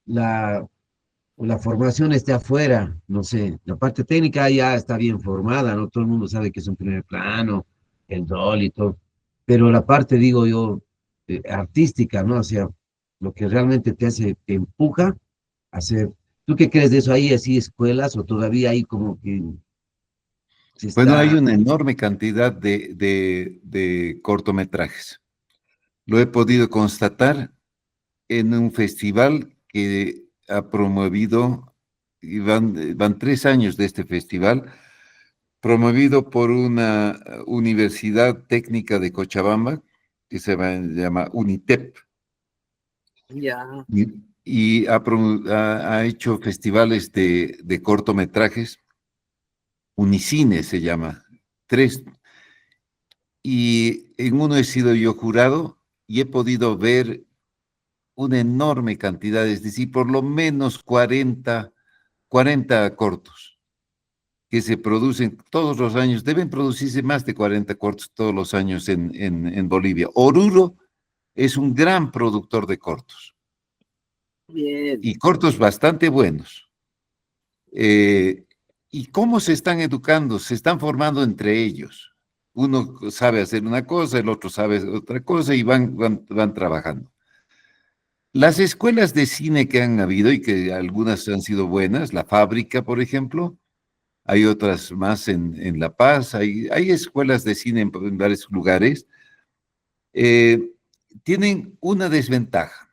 la formación esté afuera, no sé, la parte técnica ya está bien formada, ¿no? Todo el mundo sabe que es un primer plano, el rol y todo, pero la parte, digo yo, artística, ¿no? O sea, lo que realmente te hace, te empuja a hacer. ¿Tú qué crees de eso? ¿Hay así escuelas o todavía hay como que se Bueno, hay está... una enorme cantidad de cortometrajes. Lo he podido constatar en un festival que ha promovido, y van 3 años de este festival, promovido por una universidad técnica de Cochabamba, que llama UNITEP, Ya, y ha hecho festivales de cortometrajes, Unicine se llama, tres, y en uno he sido yo jurado y he podido ver una enorme cantidad, es decir, por lo menos 40 cortos que se producen todos los años. Deben producirse más de 40 cortos todos los años en Bolivia. Oruro es un gran productor de cortos bien. y cortos bastante buenos. ¿Y cómo se están educando? Se están formando entre ellos. Uno sabe hacer una cosa, el otro sabe otra cosa y van trabajando. Las escuelas de cine que han habido y que algunas han sido buenas, La Fábrica, por ejemplo, hay otras más en La Paz, hay escuelas de cine en varios lugares, eh, tienen una desventaja,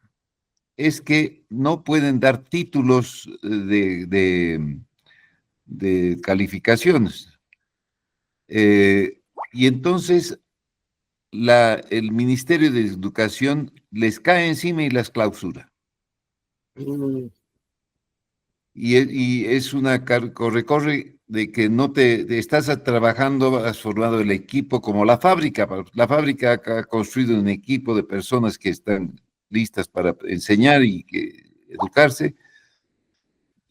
es que no pueden dar títulos de calificaciones. Y entonces el Ministerio de Educación les cae encima y las clausura. Mm, Y es una corre de que no estás trabajando, has formado el equipo como la fábrica. La fábrica ha construido un equipo de personas que están listas para enseñar y educarse,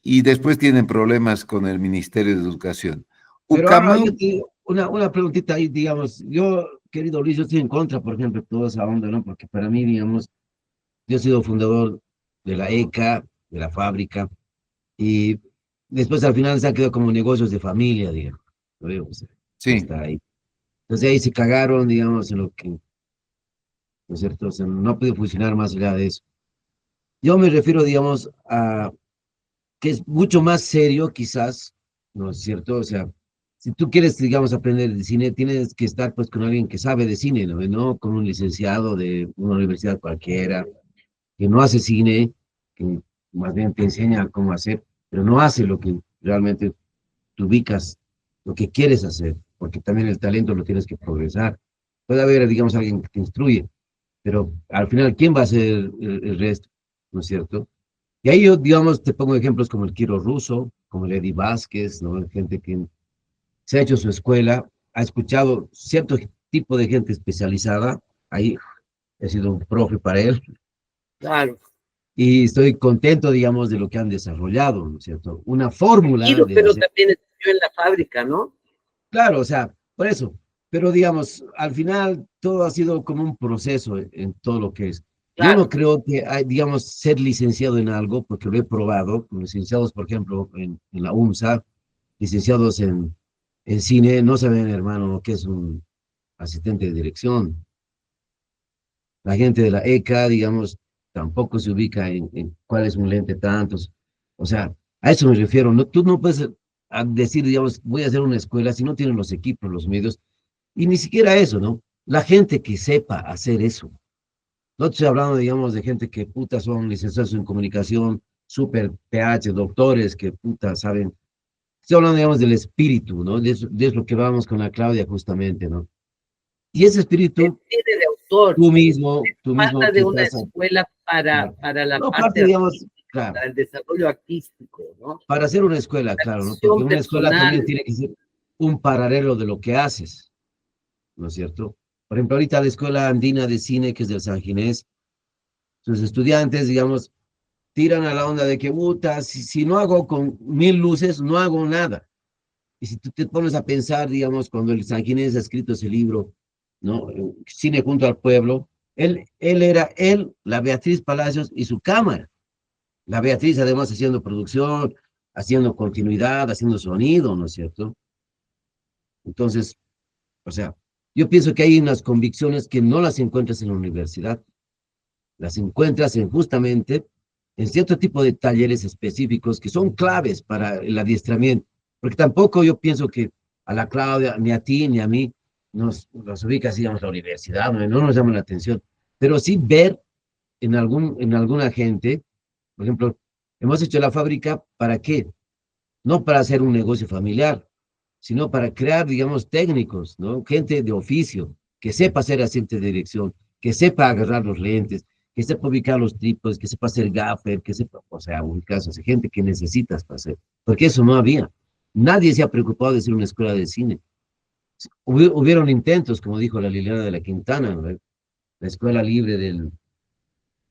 y después tienen problemas con el Ministerio de Educación. Pero ahora yo Ucamau, te digo una preguntita ahí, digamos, yo, querido Luis, yo estoy en contra, por ejemplo, de toda esa onda, ¿no? Porque para mí, digamos, yo he sido fundador de la ECA, de la fábrica, y después al final se ha quedado como negocios de familia, digamos. Lo veo, o sea, ya sí, está ahí. Entonces ahí se cagaron, digamos, en lo que, ¿no es cierto? O sea, no ha podido funcionar más allá de eso. Yo me refiero, digamos, a que es mucho más serio, quizás, ¿no es cierto? O sea, si tú quieres, digamos, aprender de cine, tienes que estar pues con alguien que sabe de cine, ¿no? ¿No? Con un licenciado de una universidad cualquiera, que no hace cine, que más bien te enseña cómo hacer, pero no hace lo que realmente tú ubicas, lo que quieres hacer, porque también el talento lo tienes que progresar. Puede haber, digamos, alguien que te instruye, pero al final, ¿quién va a hacer el resto? ¿No es cierto? Y ahí yo, digamos, te pongo ejemplos como el Kiro Russo, como el Eddie Vázquez, ¿no? Gente que se ha hecho su escuela, ha escuchado cierto tipo de gente especializada, ahí he sido un profe para él, claro. y estoy contento, digamos, de lo que han desarrollado, ¿no es cierto? Una fórmula Tranquilo, de pero hacer, también estudió en la fábrica, ¿no? claro, o sea, por eso, pero digamos, al final todo ha sido como un proceso en todo lo que es. Yo no Claro. creo que hay, digamos, ser licenciado en algo, porque lo he probado, con licenciados, por ejemplo, en la UNSA, licenciados en cine, no saben, hermano, lo que es un asistente de dirección. La gente de la ECA, digamos, tampoco se ubica en cuál es un lente tantos. O sea, a eso me refiero. No, tú no puedes decir, digamos, voy a hacer una escuela si no tienen los equipos, los medios, y ni siquiera eso, ¿no? La gente que sepa hacer eso. No estoy hablando, digamos, de gente que puta son licenciados en comunicación, super PH, doctores que puta saben. Estoy hablando, digamos, del espíritu, ¿no? De eso que vamos con la Claudia justamente, ¿no? Y ese Él espíritu, tiene de autor. tú mismo Falta de que una estás, escuela para la no parte parte, digamos, artística, claro, para el desarrollo artístico, ¿no? para hacer una escuela, La claro, ¿no? Porque visión una escuela también personal. tiene que ser un paralelo de lo que haces, ¿no es cierto? Por ejemplo, ahorita la Escuela Andina de Cine, que es del San Ginés, sus estudiantes, digamos, tiran a la onda de que, puta, si no hago con 1000 luces, no hago nada. Y si tú te pones a pensar, digamos, cuando el Sanguinés ha escrito ese libro, ¿no? Cine junto al pueblo, él era él, la Beatriz Palacios y su cámara. La Beatriz además haciendo producción, haciendo continuidad, haciendo sonido, ¿no es cierto? Entonces, o sea, yo pienso que hay unas convicciones que no las encuentras en la universidad, las encuentras en justamente en cierto tipo de talleres específicos que son claves para el adiestramiento, porque tampoco yo pienso que a la Claudia, ni a ti, ni a mí, nos ubica, así, digamos, la universidad, no nos llama la atención, pero sí ver en alguna gente, por ejemplo, hemos hecho la fábrica, ¿para qué? No para hacer un negocio familiar, sino para crear, digamos, técnicos, ¿no? Gente de oficio, que sepa hacer asiento de dirección, que sepa agarrar los lentes, que sepa ubicar los trípodes, que sepa hacer gaffer, que sepa, o sea, ubicarse, gente que necesitas para hacer, porque eso no había. Nadie se ha preocupado de hacer una escuela de cine. Hubieron intentos, como dijo la Liliana de la Quintana, ¿no? La escuela libre del...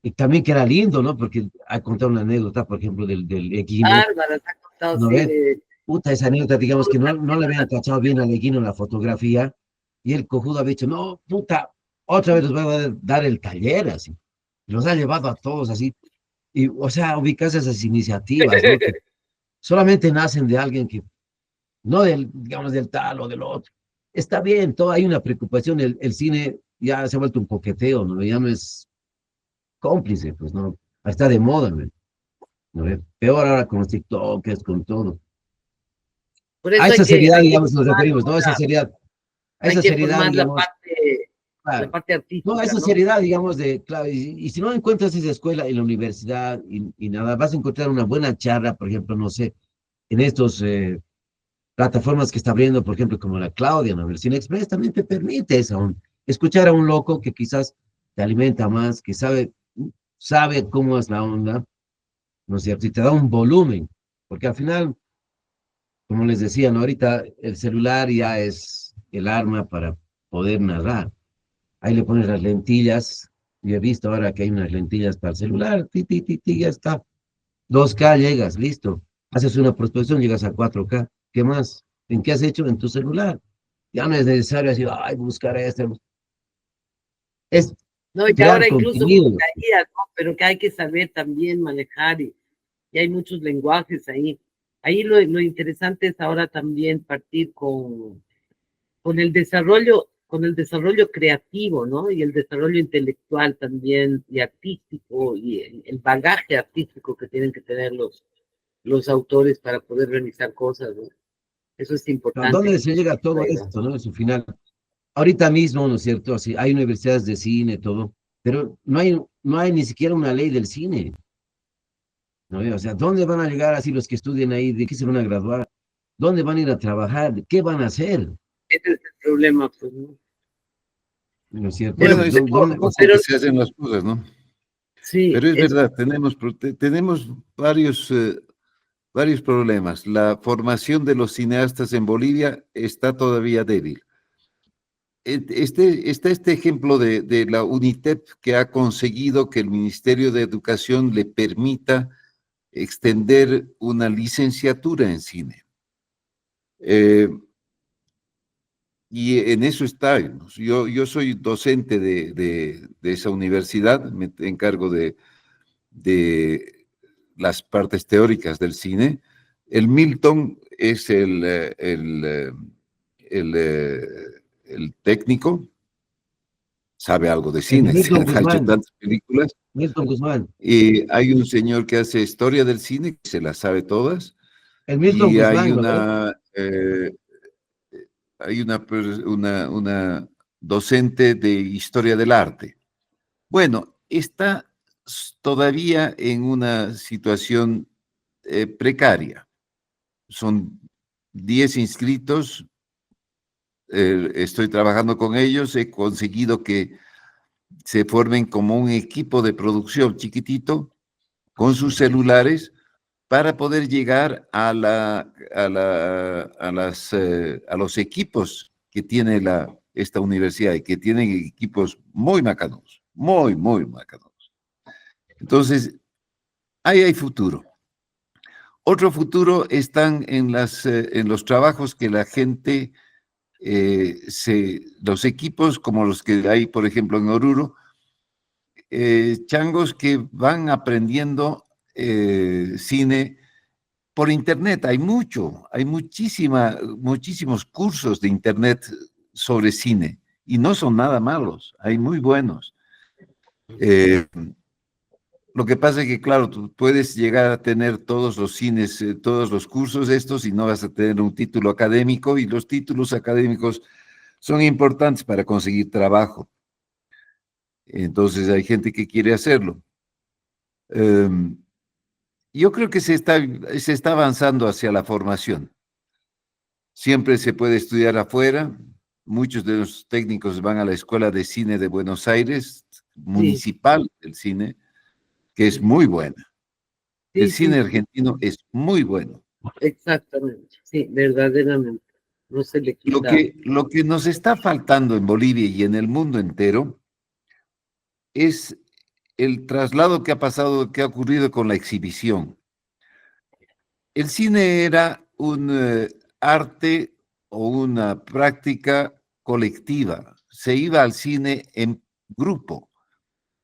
Y también que era lindo, ¿no? Porque ha contado una anécdota, por ejemplo, del Equino, Bárbara, se ha contado, ¿no sí, ves? de Puta, esa anécdota, digamos que no le habían cachado bien al Eguino en la fotografía, y el cojudo había dicho, no, puta, otra vez les voy a dar el taller, así. Los ha llevado a todos así, y, o sea, ubicas esas iniciativas, ¿no? Que solamente nacen de alguien que, no del, digamos, del tal o del otro. Está bien, todo, hay una preocupación, el cine ya se ha vuelto un coqueteo, ¿no? Ya no es cómplice, pues, ¿no? Está de moda, ¿no? Peor ahora con los TikTokers, con todo. Por A eso esa seriedad, hay que digamos, nos formar, referimos, ¿no? A hay esa que seriedad, formar digamos, la claro. parte No, a artística, esa ¿no? seriedad, digamos, de, claro, y si no encuentras esa escuela en la universidad y nada, vas a encontrar una buena charla, por ejemplo, no sé, en estos plataformas que está abriendo, por ejemplo, como la Claudia, ¿no? El Cine Express también te permite eso, escuchar a un loco que quizás te alimenta más, que sabe cómo es la onda, ¿no es cierto? Y te da un volumen, porque al final, como les decía, ¿no? Ahorita el celular ya es el arma para poder narrar. Ahí le pones las lentillas. Yo he visto ahora que hay unas lentillas para el celular. Ti, ti, ti, ti, ya está. 2K llegas, listo. Haces una prospección, llegas a 4K. ¿Qué más? ¿En qué has hecho? En tu celular. Ya no es necesario decir, ay, buscar esto. Es No, y crear ahora incluso con contenido. la IA, ¿no? Pero que hay que saber también manejar y hay muchos lenguajes ahí. Ahí lo interesante es ahora también partir con el desarrollo creativo, ¿no? Y el desarrollo intelectual también y artístico y el bagaje artístico que tienen que tener los autores para poder realizar cosas, ¿no? Eso es ¿A importante. dónde se llega todo esto, no? En su final. Ahorita mismo, ¿no es cierto? Así, hay universidades de cine, todo, pero no hay ni siquiera una ley del cine. ¿No? O sea, ¿dónde van a llegar así los que estudien ahí? ¿De qué se van a graduar? ¿Dónde van a ir a trabajar? ¿Qué van a hacer? Ese es el problema, pues, ¿no? ¿No es cierto? Pero, Bueno, es poco a O poco sea, que pero se hacen las cosas, ¿no? sí, Pero es es, verdad, tenemos varios problemas. La formación de los cineastas en Bolivia está todavía débil. Está este ejemplo de la UNITEP que ha conseguido que el Ministerio de Educación le permita extender una licenciatura en cine. Eh, y en eso está. Yo soy docente de esa universidad, me encargo de las partes teóricas del cine. El Milton es el técnico, sabe algo de el cine, Milton ha hecho Guzmán, tantas películas. Milton Guzmán, Y hay un señor que hace historia del cine, que se las sabe todas, el Milton y Guzmán, ¿no ves? hay una docente de historia del arte. Bueno, está todavía en una situación precaria. Son 10 inscritos, estoy trabajando con ellos, he conseguido que se formen como un equipo de producción chiquitito con sus celulares para poder llegar a los equipos que tiene esta universidad y que tienen equipos muy macanudos, muy macanudos. Entonces, ahí hay futuro. Otro futuro están en los trabajos que la gente, los equipos como los que hay, por ejemplo, en Oruro, changos que van aprendiendo cine por internet. Hay muchísimos cursos de internet sobre cine y no son nada malos, hay muy buenos. Lo que pasa es que, claro, tú puedes llegar a tener todos los cines, todos los cursos estos y no vas a tener un título académico, y los títulos académicos son importantes para conseguir trabajo. Entonces hay gente que quiere hacerlo. Yo creo que se está avanzando hacia la formación. Siempre se puede estudiar afuera. Muchos de los técnicos van a la Escuela de Cine de Buenos Aires, municipal del cine, que es muy buena. Sí, El cine sí, argentino es muy bueno. exactamente, sí, verdaderamente. No se le quita. Lo que nos está faltando en Bolivia y en el mundo entero es el traslado que ha ocurrido con la exhibición. El cine era un arte o una práctica colectiva. Se iba al cine en grupo.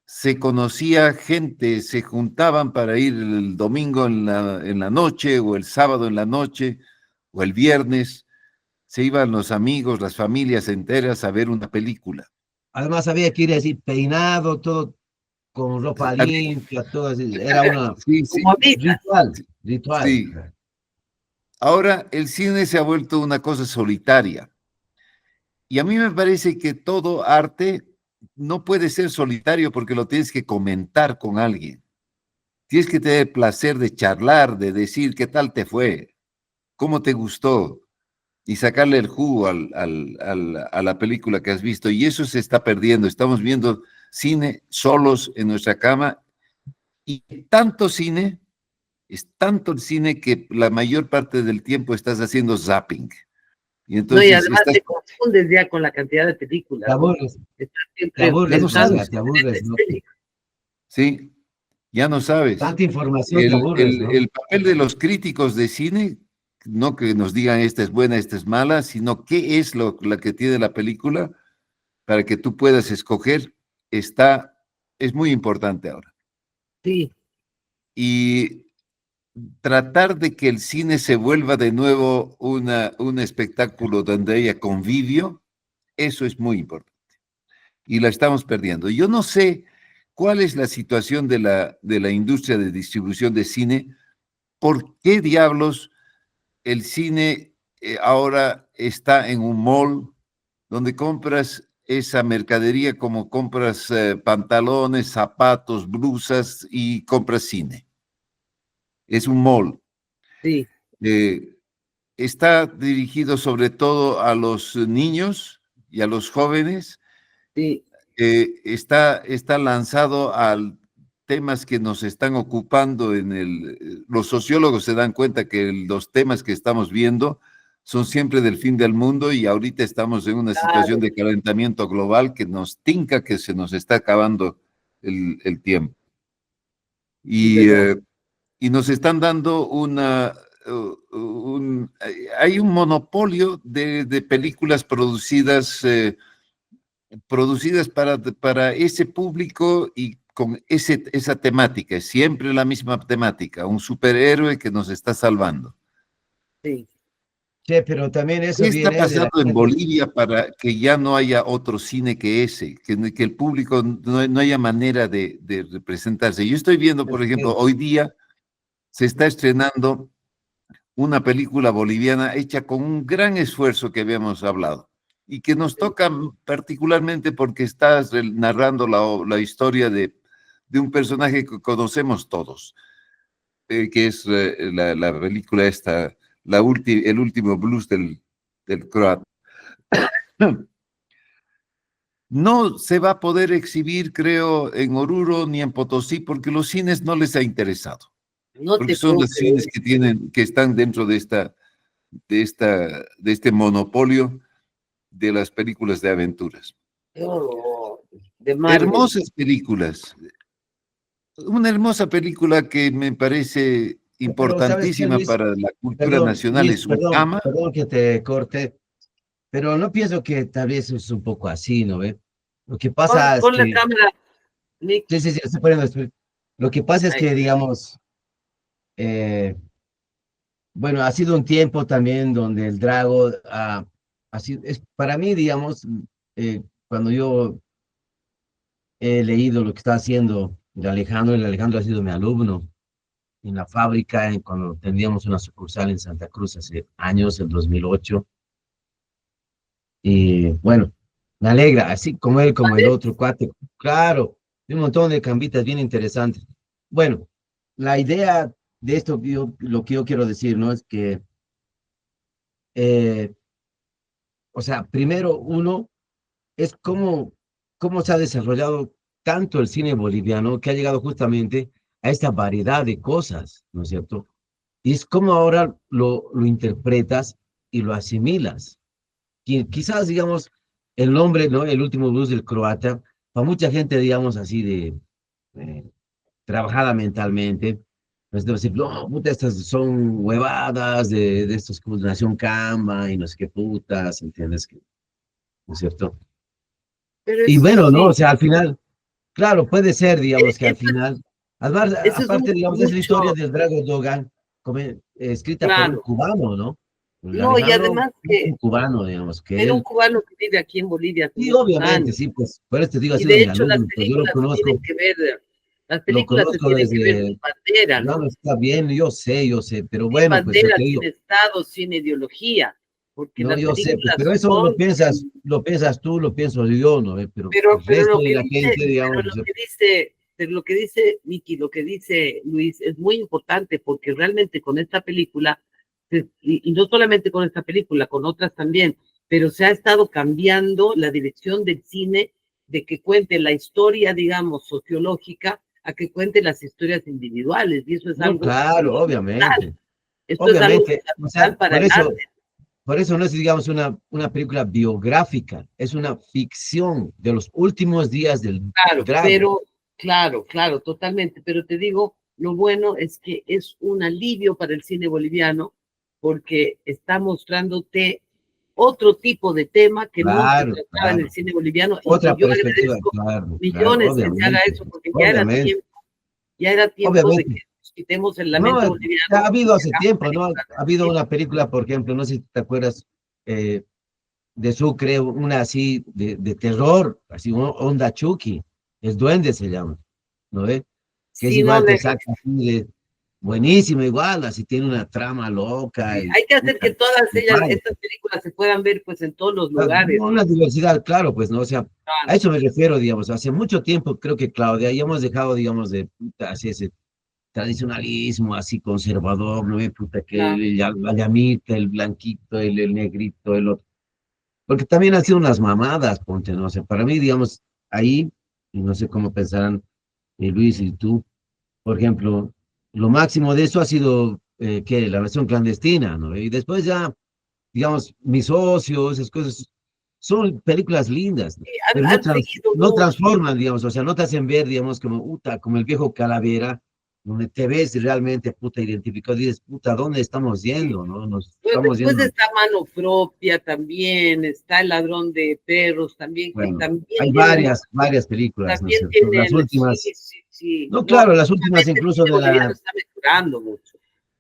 Se conocía gente, se juntaban para ir el domingo en la noche, o el sábado en la noche, o el viernes. Se iban los amigos, las familias enteras a ver una película. Además había que ir así peinado, todo con ropa limpia, todo así. Era una Sí, sí, Como amigas. ritual. sí. Ahora el cine se ha vuelto una cosa solitaria. Y a mí me parece que todo arte no puede ser solitario, porque lo tienes que comentar con alguien. Tienes que tener el placer de charlar, de decir qué tal te fue, cómo te gustó, y sacarle el jugo a la película que has visto. Y eso se está perdiendo. Estamos viendo cine solos en nuestra cama, y tanto cine, es tanto el cine, que la mayor parte del tiempo estás haciendo zapping. Y No, y entonces además te confundes ya con la cantidad de películas. Te aburres, Estás te siempre aburres, no pensando sabes. te en aburres, ¿no? escénica. Sí, ya no sabes. Tanta información, te aburres, ¿no? El papel de los críticos de cine, no que nos digan esta es buena, esta es mala, sino qué es la que tiene la película para que tú puedas escoger, es muy importante ahora. Sí, Y tratar de que el cine se vuelva de nuevo un espectáculo donde haya convivio, eso es muy importante. Y la estamos perdiendo. Yo no sé cuál es la situación de la industria de distribución de cine. ¿Por qué diablos el cine ahora está en un mall donde compras esa mercadería como compras pantalones, zapatos, blusas, y compras cine? Es un mall. sí, Está dirigido sobre todo a los niños y a los jóvenes. sí, Está lanzado a temas que nos están ocupando los sociólogos se dan cuenta que los temas que estamos viendo son siempre del fin del mundo, y ahorita estamos en una situación claro. de calentamiento global que nos tinca que se nos está acabando el tiempo. Sí, Y, pero y nos están dando hay un monopolio de películas producidas para ese público y con esa temática. Es siempre la misma temática, un superhéroe que nos está salvando. sí. Che, pero también eso ¿Qué está viene de la pasando en gente. Bolivia para que ya no haya otro cine que ese, que el público no haya manera de representarse? Yo estoy viendo, por ejemplo, hoy día se está estrenando una película boliviana hecha con un gran esfuerzo que habíamos hablado, y que nos toca particularmente porque estás narrando la historia de un personaje que conocemos todos, que es la película esta, el último blues del croata. No se va a poder exhibir, creo, en Oruro ni en Potosí, porque los cines no les ha interesado, No porque te son puedo los cines creer. que están dentro de este monopolio de las películas de aventuras. Qué horror. De Marvel. Hermosas películas, Una hermosa película que me parece Pero, ¿sabes qué, importantísima Luis? para la cultura Perdón, nacional, Luis, es Ukama. perdón que te corte, pero no pienso que tal vez es un poco así, ¿no ve? Lo que pasa es Pon la que, cámara, Nick. sí, sí, sí, estoy poniendo lo que pasa es Ahí. que, digamos, eh, bueno, ha sido un tiempo también donde el Drago ha sido, es, para mí, digamos, cuando yo he leído lo que está haciendo el Alejandro ha sido mi alumno en la fábrica, cuando teníamos una sucursal en Santa Cruz hace años, en 2008. Y bueno, me alegra, así como él, como el ¿Vale? otro cuate, claro, y un montón de cambitas bien interesantes. Bueno, la idea de esto, lo que yo quiero decir, ¿no? Es que, eh, o sea, primero uno es cómo se ha desarrollado tanto el cine boliviano que ha llegado justamente a esta variedad de cosas, ¿no es cierto? Y es como ahora lo interpretas y lo asimilas. Quizás, digamos, el nombre, ¿no? El último blues del croata, para mucha gente, digamos así, eh, trabajada mentalmente, pues debe decir, no, puta, estas son huevadas de estos como de Nación Camba y no sé qué putas, ¿entiendes? ¿No es cierto? Pero Y eso bueno, ¿no? O sí, sea, al final, claro, puede ser, digamos, que al eso, final, eso es aparte, digamos, es la mucho, historia del Drago Dogan, escrita por un claro. cubano, ¿no? El No, y Alejandro, además un que cubano, digamos, que era un él, cubano que vive aquí en Bolivia hace y muchos obviamente, años. sí, pues, por eso te digo, ha Y sido de mi hecho alumno, pues yo las lo películas se conozco tienen que ver sin desde, bandera, no, ¿no? está bien, yo sé, pero Sin bueno, pues yo bandera, te sin digo, Estado, sin ideología, porque no, las yo sé, pues, pero películas eso son, lo piensas tú, lo pienso yo, ¿no? Pero el pero resto de la gente, digamos, o sea, lo que dice Miki, lo que dice Luis es muy importante porque realmente con esta película, y no solamente con esta película, con otras también, pero se ha estado cambiando la dirección del cine de que cuente la historia, digamos, sociológica a que cuente las historias individuales, y eso es no, algo claro, fundamental. obviamente. Esto es algo Obviamente, o sea, fundamental para el arte. por eso no es, digamos, una película biográfica, es una ficción de los últimos días del Claro, Drago. pero, claro, totalmente. Pero te digo, lo bueno es que es un alivio para el cine boliviano porque está mostrándote otro tipo de tema que no se Claro, trataba en el claro. cine boliviano y Otra yo perspectiva, agradezco claro, claro, millones que se haga obviamente, eso porque obviamente, ya era tiempo de obviamente. que nos quitemos el No, lamento ha boliviano habido y hace hagamos tiempo, ¿no? Ha películas de habido cine. una película, por ejemplo, no sé si te acuerdas, eh, de Sucre, una así de terror, así, Onda Chucky, el duende se llama, ¿no ve? Que es Sí, no, igual, te saca así de buenísimo, igual, así tiene una trama loca y hay que hacer que puta, todas ellas, igual, estas películas se puedan ver pues en todos los ah, lugares, una ¿no? diversidad, claro, pues, ¿no? O sea, a Claro, eso me refiero, digamos, hace mucho tiempo creo que Claudia, ya hemos dejado, digamos, de puta, así ese tradicionalismo así conservador, ¿no ve? Puta, que claro. la llamita, el blanquito, el negrito, el otro. Porque también han sido unas mamadas, ponte, ¿no? O sea, para mí, digamos, ahí, y no sé cómo pensarán Luis y tú, por ejemplo, lo máximo de eso ha sido, ¿qué? La versión clandestina, ¿no? Y después ya, digamos, mis socios, esas cosas, son películas lindas, ¿no? Sí, Pero han seguido no mucho. transforman, digamos, o sea, no te hacen ver, digamos, como, puta, como el viejo Calavera, donde te ves realmente, puta, identificado, y dices, puta, ¿dónde estamos Sí. yendo, no? Nos Pero estamos después yendo, está Mano Propia también, está El Ladrón de Perros también, que bueno, también hay tienen mucho, varias películas, ¿no es también cierto? Las tienen, últimas, sí. no, No, claro, las últimas definitivamente el incluso cine boliviano está mejorando mucho.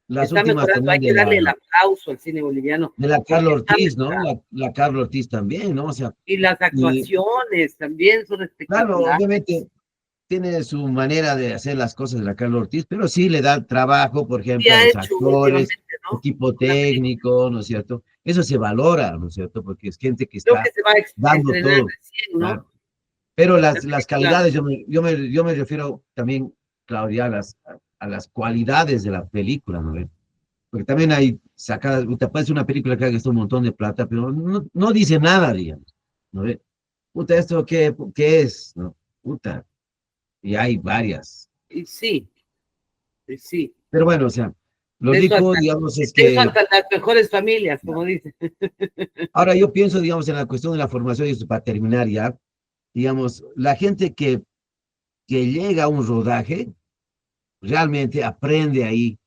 las Está últimas mejorando, hay también que darle el aplauso al cine boliviano, de la Carla porque está Ortiz, ¿no? mejorando. La Carla Ortiz también, ¿no? O sea, Y las y actuaciones también son claro, espectaculares. obviamente tiene su manera de hacer las cosas de la Carla Ortiz, pero sí le da trabajo, por Y ejemplo, a ha los hecho actores, últimamente, ¿no? equipo Una película. técnico, ¿no es cierto? Eso se valora, ¿no es cierto? Porque es gente que Creo que está se va a dando estrenar todo, recién, ¿no? claro. Pero La las película. calidades, yo me refiero también, Claudia, a las cualidades de la película, ¿no? Porque también hay sacadas, te parece una película que ha gastado un montón de plata, pero no dice nada, digamos, ¿no ve? Puta, ¿esto qué es? ¿No? Puta, y hay varias. Y sí, y sí. Pero bueno, o sea, lo De eso rico, hasta, digamos, es de eso que hasta las mejores familias, como dicen. ahora yo pienso, digamos, en la cuestión de la formación, y esto para terminar ya, digamos, la gente que llega a un rodaje, realmente aprende ahí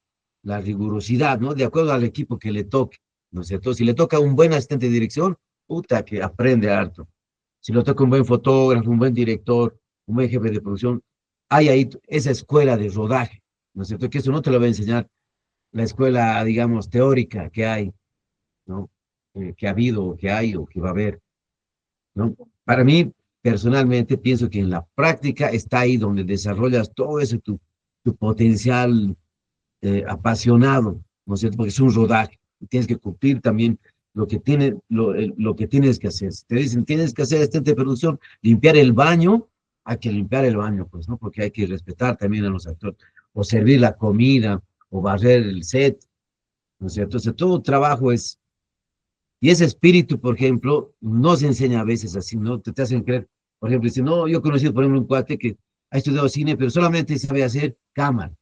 la rigurosidad, ¿no? De acuerdo al equipo que le toque, ¿no es cierto? Si le toca un buen asistente de dirección, puta, que aprende harto. Si le toca un buen fotógrafo, un buen director, un buen jefe de producción, hay ahí esa escuela de rodaje, ¿no es cierto? Que eso no te lo va a enseñar la escuela, digamos, teórica que hay, ¿no? Que ha habido, o que hay, o que va a haber, ¿no? Para mí, personalmente, pienso que en la práctica está ahí donde desarrollas todo ese tu potencial apasionado, ¿no es cierto? Porque es un rodaje, y tienes que cumplir también lo que tienes que hacer. Si te dicen, tienes que hacer asistente de producción, limpiar el baño, hay que limpiar el baño, pues, ¿no? Porque hay que respetar también a los actores, o servir la comida, o barrer el set, ¿no es cierto? Entonces, todo trabajo es, y ese espíritu, por ejemplo, no se enseña a veces así, ¿no? Te hacen creer, por ejemplo, dicen, no, yo he conocido, por ejemplo, un cuate que ha estudiado cine, pero solamente sabe hacer cámara,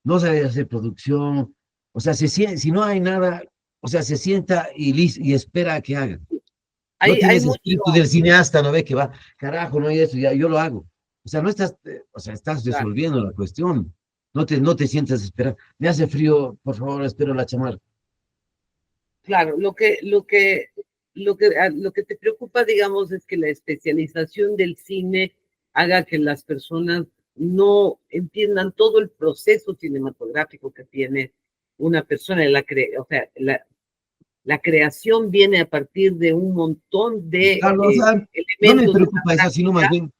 no sabe hacer producción, o sea, si no hay nada, o sea, se sienta y espera a que haga. No tiene Hay ese mucho, espíritu del cineasta, ¿no ve? Que va, carajo, no hay eso, ya, yo lo hago. O sea, no estás, o sea, estás claro, resolviendo la cuestión. No te sientas a esperar. Me hace frío, por favor, espero la chamarra. claro, lo que te preocupa, digamos, es que la especialización del cine haga que las personas no entiendan todo el proceso cinematográfico que tiene una persona. O sea, la creación viene a partir de un montón de Claro, o sea, no me elementos de la preocupa eso, sino más práctica. bien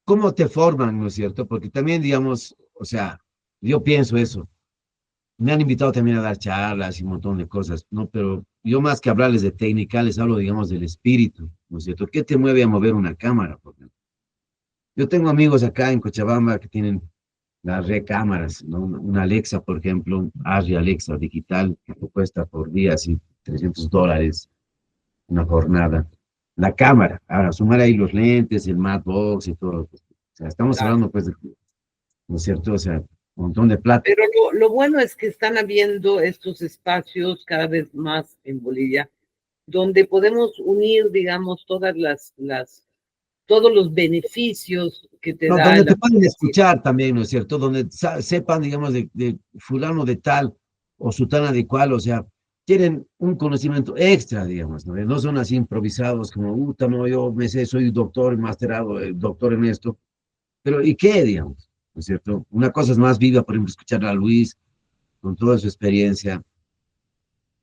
cómo te forman, ¿no es cierto? Porque también, digamos, o sea, yo pienso eso. Me han invitado también a dar charlas y un montón de cosas, ¿no? Pero yo más que hablarles de técnica, les hablo, digamos, del espíritu, ¿no es cierto? ¿Qué te mueve a mover una cámara, por ejemplo? Yo tengo amigos acá en Cochabamba que tienen las recámaras, ¿no? Una Alexa, por ejemplo, un Arri Alexa digital, que te cuesta por día así $300 una jornada. La cámara, ahora sumar ahí los lentes, el matbox y todo. Pues, o sea, estamos Claro. hablando, pues, de, ¿no es cierto? O sea, un montón de plata. Pero lo bueno es que están habiendo estos espacios cada vez más en Bolivia, donde podemos unir, digamos, todos los beneficios que te No, da donde la te pueden aplicación. escuchar también, ¿no es cierto? Donde sepan, digamos, de fulano de tal o sutana de cual, o sea, tienen un conocimiento extra, digamos, ¿no? No son así improvisados como, no, yo me sé, soy doctor, masterado, doctor en esto, pero ¿y qué, digamos? ¿No es cierto? Una cosa es más viva, por ejemplo, escuchar a Luis con toda su experiencia,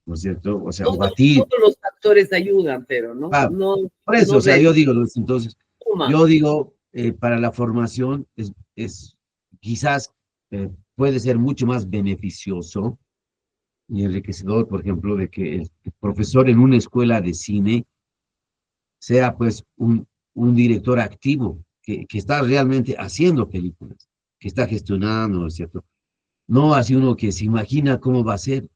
¿no es cierto? O sea, o Todos Batir. los factores ayudan, pero Ah, por eso, no o sea, yo digo, resuman. Luis, entonces, yo digo, para la formación es quizás puede ser mucho más beneficioso y enriquecedor, por ejemplo, de que el profesor en una escuela de cine sea pues un director activo que está realmente haciendo películas, que está gestionando, ¿no es cierto? No así uno que se imagina cómo va a ser,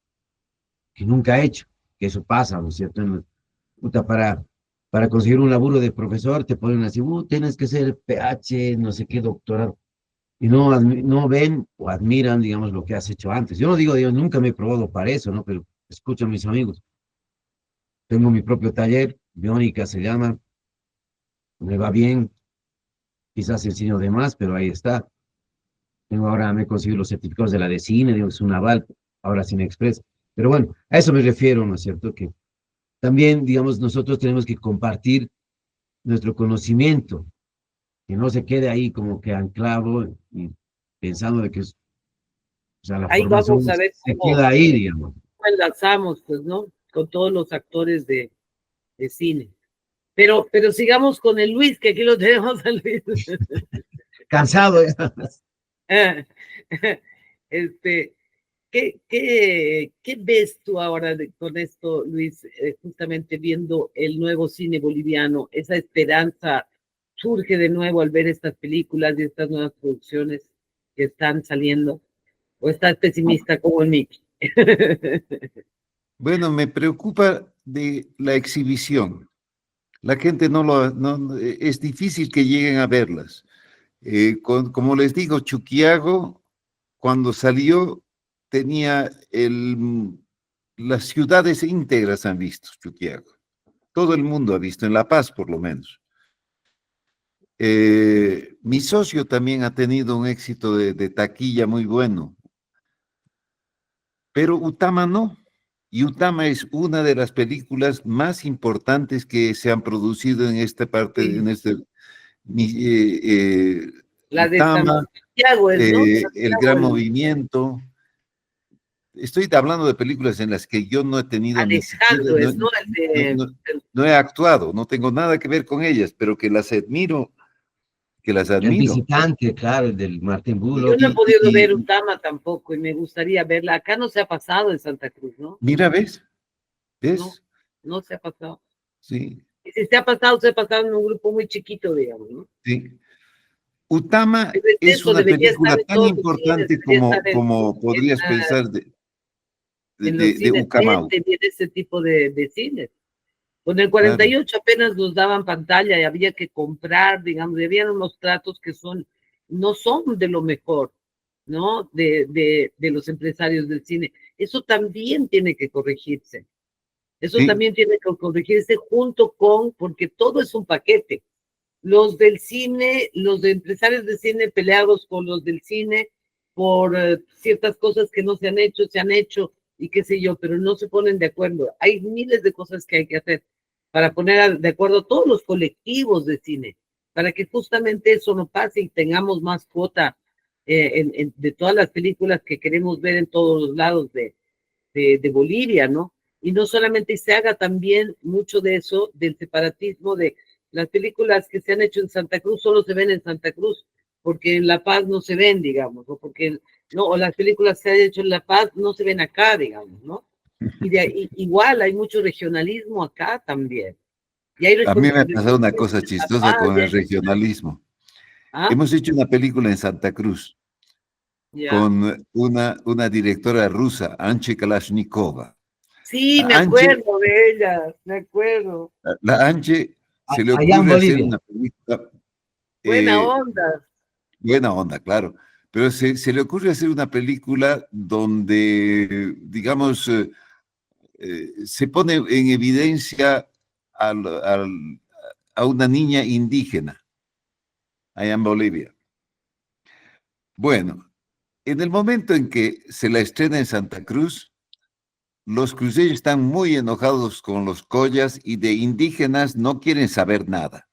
que nunca ha hecho, que eso pasa, ¿no es cierto? Puta, para conseguir un laburo de profesor te ponen así, tienes que ser PH, no sé qué, doctorado. Y no ven o admiran, digamos, lo que has hecho antes. Yo no digo, Dios, nunca me he probado para eso, ¿no? Pero escucho a mis amigos. Tengo mi propio taller, Biónica se llama, me va bien, quizás enseño de más, pero ahí está. Ahora me he conseguido los certificados de la de cine, digo, es un aval, ahora Cine Express. Pero bueno, a eso me refiero, ¿no es cierto? Que también, digamos, nosotros tenemos que compartir nuestro conocimiento, que no se quede ahí como que anclado y pensando de que o sea, la Ahí formación vamos a ver se queda ahí, digamos. cómo enlazamos, pues, ¿no? Con todos los actores de cine. Pero sigamos con el Luis, que aquí lo tenemos a Luis. Cansado. Este, ¿qué ves tú ahora con esto, Luis? Justamente viendo el nuevo cine boliviano, esa esperanza surge de nuevo al ver estas películas y estas nuevas producciones que están saliendo, o estás pesimista como el Mickey. Bueno, me preocupa de la exhibición. La gente es difícil que lleguen a verlas. Como les digo, Chuquiago, cuando salió, tenía las ciudades íntegras han visto Chuquiago. Todo el mundo ha visto, en La Paz por lo menos. Mi socio también ha tenido un éxito de taquilla muy bueno, pero Utama no. Y Utama es una de las películas más importantes que se han producido en esta parte, Sí. en este La de Utama, Santiago es, ¿no? El Gran Santiago, Movimiento. Estoy hablando de películas en las que yo no he tenido ni siquiera, Alejandro es, ¿no? El de, no he actuado, no tengo nada que ver con ellas, pero que las admiro, que las El admiro. visitante, claro, el del Martin yo Bullock. no he podido ver Utama tampoco y me gustaría verla. Acá no se ha pasado en Santa Cruz, ¿no? Mira, ¿ves? No, ¿Ves? no se ha pasado. Sí, Y si se ha pasado en un grupo muy chiquito, digamos, ¿no? sí. Utama Pero es es eso, una debería estar película en tan todos los cines, importante debería estar como podrías pensar en los de cines Ucamau. y en ese tipo de cines. Con el Claro. 48 apenas nos daban pantalla y había que comprar, digamos, habían unos tratos que no son de lo mejor, ¿no? De los empresarios del cine. Eso también tiene que corregirse. Eso Sí, también tiene que corregirse junto con, porque todo es un paquete. Los del cine, los de empresarios de cine peleados con los del cine por ciertas cosas que no se han hecho y qué sé yo, pero no se ponen de acuerdo. Hay miles de cosas que hay que hacer para poner de acuerdo a todos los colectivos de cine, para que justamente eso no pase y tengamos más cuota de todas las películas que queremos ver en todos los lados de Bolivia, ¿no? Y no solamente se haga también mucho de eso, del separatismo, de las películas que se han hecho en Santa Cruz solo se ven en Santa Cruz, porque en La Paz no se ven, digamos, o porque, no, o las películas que se han hecho en La Paz no se ven acá, digamos, ¿no? Y de ahí, igual hay mucho regionalismo acá también. Y hay a mí me ha pasado una regionalismo cosa en La chistosa Paz, con el regionalismo. ¿ah? Hemos hecho una película en Santa Cruz Ya. con una directora rusa, Anche Kalashnikova. Sí, me A Anche, acuerdo de ella, me acuerdo. la Anche se le Allá en ocurre hacer Bolivia. una película, Buena eh, onda. buena onda, claro, pero se le ocurre hacer una película donde, digamos, se pone en evidencia a una niña indígena allá en Bolivia. Bueno, en el momento en que se la estrena en Santa Cruz, los cruceños están muy enojados con los collas y de indígenas no quieren saber nada.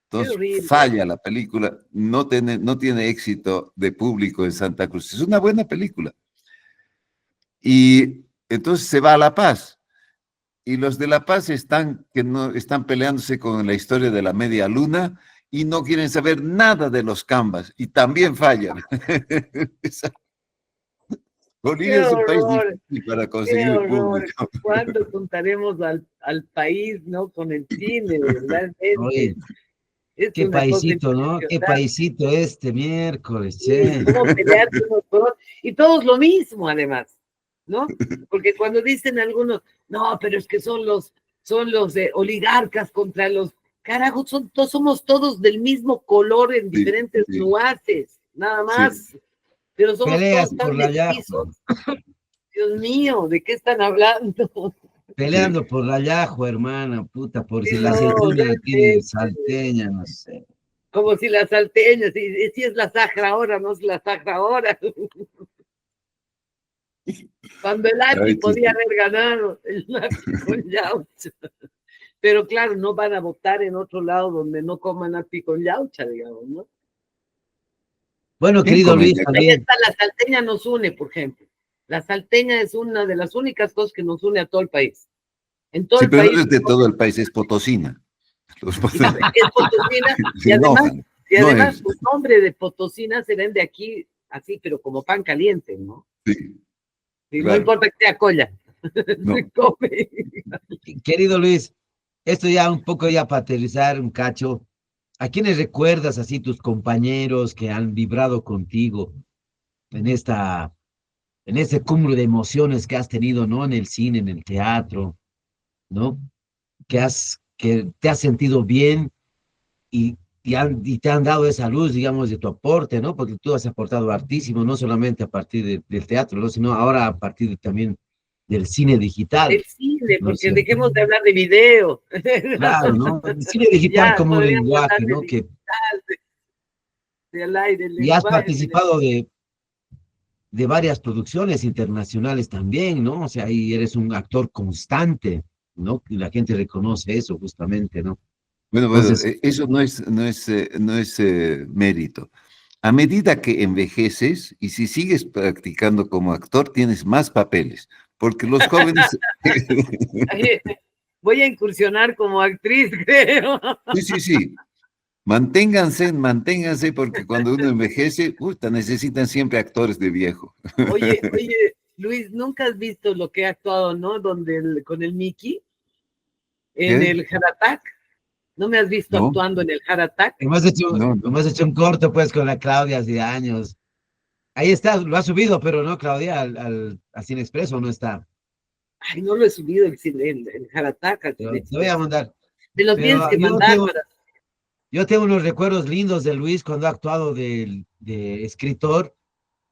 Qué Entonces horrible. falla la película, no tiene éxito de público en Santa Cruz. Es una buena película. Y entonces se va a La Paz. Y los de La Paz que no, están peleándose con la historia de la media luna y no quieren saber nada de los cambas. Y también fallan. Qué Bolivia es un país horror. difícil para Qué conseguir horror. público. ¿Cuándo contaremos al país, no? Con el cine, verdaderamente. Oye, Es qué una cosa paisito, ¿no? Qué impresionante. paisito este miércoles, Y che. cómo pelearse unos por otros. Y todos lo mismo, además, ¿no? Porque cuando dicen algunos, no, pero es que son los oligarcas contra los. Carajo, somos todos del mismo color en Sí, diferentes sí, nuances, nada sí. más. Pero somos Peleas todos tan por la mestizos. Yahoo. Dios mío, ¿de qué están hablando? Sí. Peleando por la Yahoo, hermana, puta, por si la No, aceituna la tiene realmente, salteña, no sé. como si la salteña, si es la Sahara ahora, no es la Sahara ahora. Cuando el API Ay, podía chiste. haber ganado, el API con Yaucha. Pero claro, no van a votar en otro lado donde no coman API con Yaucha, digamos, ¿no? Bueno, ¿Quién querido Luis, comenta? Ahí también. está, la salteña nos une, por ejemplo. La salteña es una de las únicas cosas que nos une a todo el país. En todo Sí, el pero no país es de todo el país, es potosina. Los ya ves que es potosina se enojan. y No además es. su nombre de potosina se vende aquí así, pero como pan caliente, ¿no? Sí, Y no claro. importa que sea colla, se No. come. Querido Luis, esto ya un poco ya para aterrizar un cacho. ¿A quiénes recuerdas así tus compañeros que han vibrado contigo en en ese cúmulo de emociones que has tenido, ¿no? En el cine, en el teatro, ¿no? Que te has sentido bien y te han dado esa luz, digamos, de tu aporte, ¿no? Porque tú has aportado hartísimo, no solamente a partir del teatro, ¿no? Sino ahora a partir también del cine digital, El cine, ¿no es porque cierto? dejemos de hablar de video. Claro, ¿no? El cine digital Ya, como un podríamos hablar lenguaje, de ¿no? Que digital. Al aire, el Y has lenguaje. participado de varias producciones internacionales también, ¿no? O sea, ahí eres un actor constante, ¿no? Y la gente reconoce eso justamente, ¿no? Bueno, Entonces, eso no es mérito. A medida que envejeces y si sigues practicando como actor, tienes más papeles, porque los jóvenes, Ay, voy a incursionar como actriz, creo. sí, sí, sí, manténganse, porque cuando uno envejece, puta, necesitan siempre actores de viejo. Oye, Luis, ¿nunca has visto lo que he actuado, no? Con el Mickey en ¿Qué? el Heart Attack. ¿No me has visto No, actuando en el Heart Attack? no, no. hemos hecho un corto, pues, con la Claudia hace años. Ahí está, lo ha subido, pero no, Claudia, al Cine Expreso no está. Ay, no lo he subido el Heart Attack al Cine Te voy a Express. mandar. Me lo tienes Pero que mandar para... yo tengo unos recuerdos lindos de Luis cuando ha actuado de escritor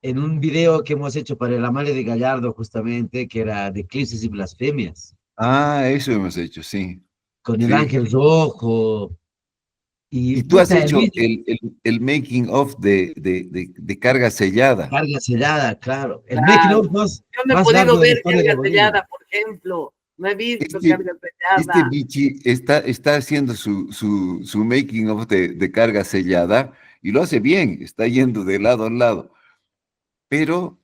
en un video que hemos hecho para el Amalia de Gallardo, justamente, que era de Eclipses y Blasfemias, Ah, eso hemos hecho, sí, con el sí. Ángel Rojo. Y Y tú has puta, el hecho Luis, el making of de carga sellada. carga sellada, claro. El making Claro. of más, Yo no he más podido largo de la ver historia de Carga Bolivia. Sellada, por ejemplo. No he visto Este, Carga este Sellada. bichi está haciendo su making of de carga sellada y lo hace bien, está yendo de lado a lado. Pero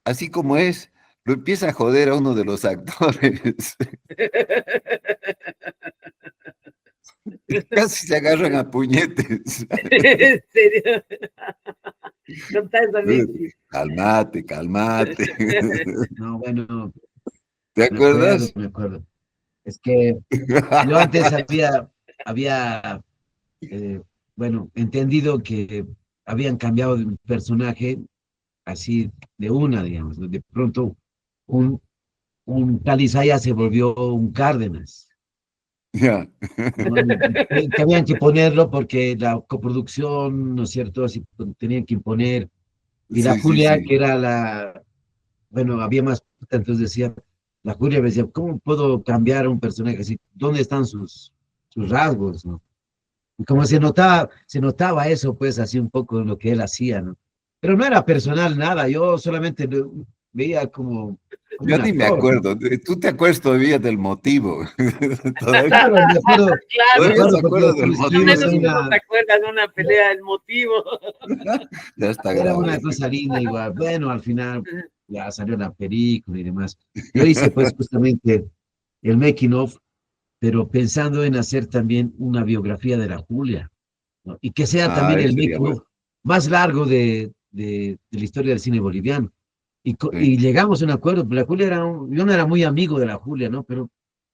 así como es, lo empieza a joder a uno de los actores. Casi se agarran a puñetes. ¿En serio? Contá esa Michi. Cálmate, cálmate. No, bueno, ¿Te acuerdas? me acuerdo. Es que yo antes había eh, bueno, entendido que habían cambiado de un personaje así de una, digamos, ¿no? De pronto un, un Calizaya se volvió un Cárdenas, Ya. ¿no? Que habían que ponerlo porque la coproducción, ¿no es cierto? Así tenían que imponer. Y la Sí, sí, Julia, que sí. era bueno, había más, entonces decía, la Julia me decía, ¿cómo puedo cambiar a un personaje así? ¿Dónde están sus rasgos, no? Y como se notaba eso, pues, así un poco en lo que él hacía, ¿no? Pero no era personal nada, yo solamente lo veía como Yo un ni me actor, ¿no? acuerdo. ¿Tú te acuerdas todavía del motivo? Todavía, Claro, me Claro. todavía se acuerdo porque acuerda del Más o motivo de menos su... uno se acuerda de una pelea del motivo. Ya está era una grave. cosa linda igual. Bueno, al final ya salió la película y demás. Yo hice, pues, justamente el making of, pero pensando en hacer también una biografía de la Julia, ¿no? Y que sea Ah, también el eso sería making bueno. of más largo de la historia del cine boliviano. Y Sí. llegamos a un acuerdo, la Julia yo no era muy amigo de la Julia, ¿no? Pero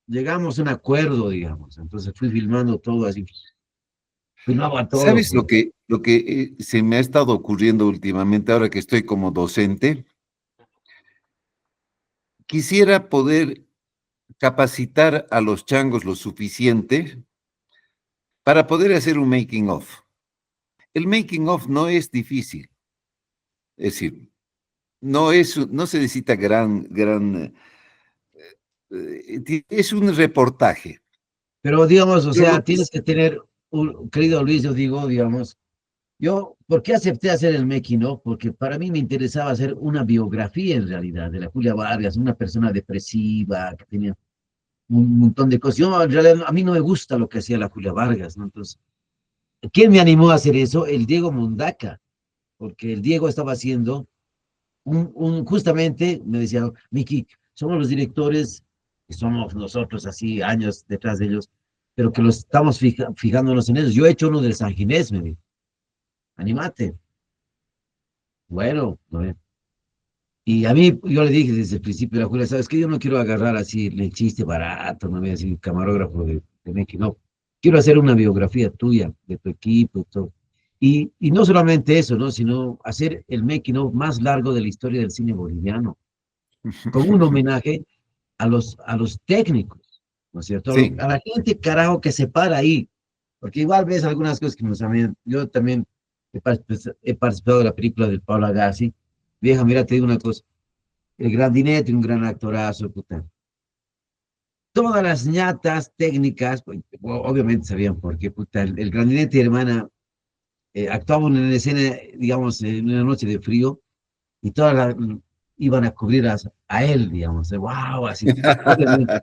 llegamos a un acuerdo, digamos. Entonces fui filmando todo así, filmaba todo, ¿Sabes pues. lo que se me ha estado ocurriendo últimamente ahora que estoy como docente? Quisiera poder capacitar a los changos lo suficiente para poder hacer un making of. El making of no es difícil, es decir, no se necesita es un reportaje, Pero digamos, o pero sea, tienes que tener, querido Luis, yo digo, digamos, ¿por qué acepté hacer el making of? Porque para mí me interesaba hacer una biografía en realidad de la Julia Vargas, una persona depresiva que tenía un montón de cosas. Yo, en realidad, a mí no me gusta lo que hacía la Julia Vargas, ¿no? Entonces, ¿quién me animó a hacer eso? El Diego Mondaca, porque el Diego estaba haciendo justamente, me decía, Miki, somos los directores, y somos nosotros así años detrás de ellos, pero que los estamos fijándonos en ellos. Yo he hecho uno del San Ginés, me dijo, animate. Bueno, ¿no? Y a mí, yo le dije desde el principio de la Julia, ¿sabes qué? Yo no quiero agarrar así el chiste barato, no voy a decir camarógrafo de Meki, no. Quiero hacer una biografía tuya, de tu equipo y todo. Y no solamente eso, ¿no? Sino hacer el making of más largo de la historia del cine boliviano, con un homenaje a los técnicos, ¿no es cierto? sí, A la gente, carajo, que se para ahí. Porque igual ves algunas cosas que nos han... Yo también he participado de la película del Pablo Agassi. Vieja, mira, te digo una cosa. El Grandinete, un gran actorazo, puta. Todas las ñatas técnicas, pues, obviamente sabían por qué, puta. El Grandinete, hermana, actuaban en la escena, digamos, en una noche de frío, y iban a cubrir a él, digamos, wow, así, obviamente.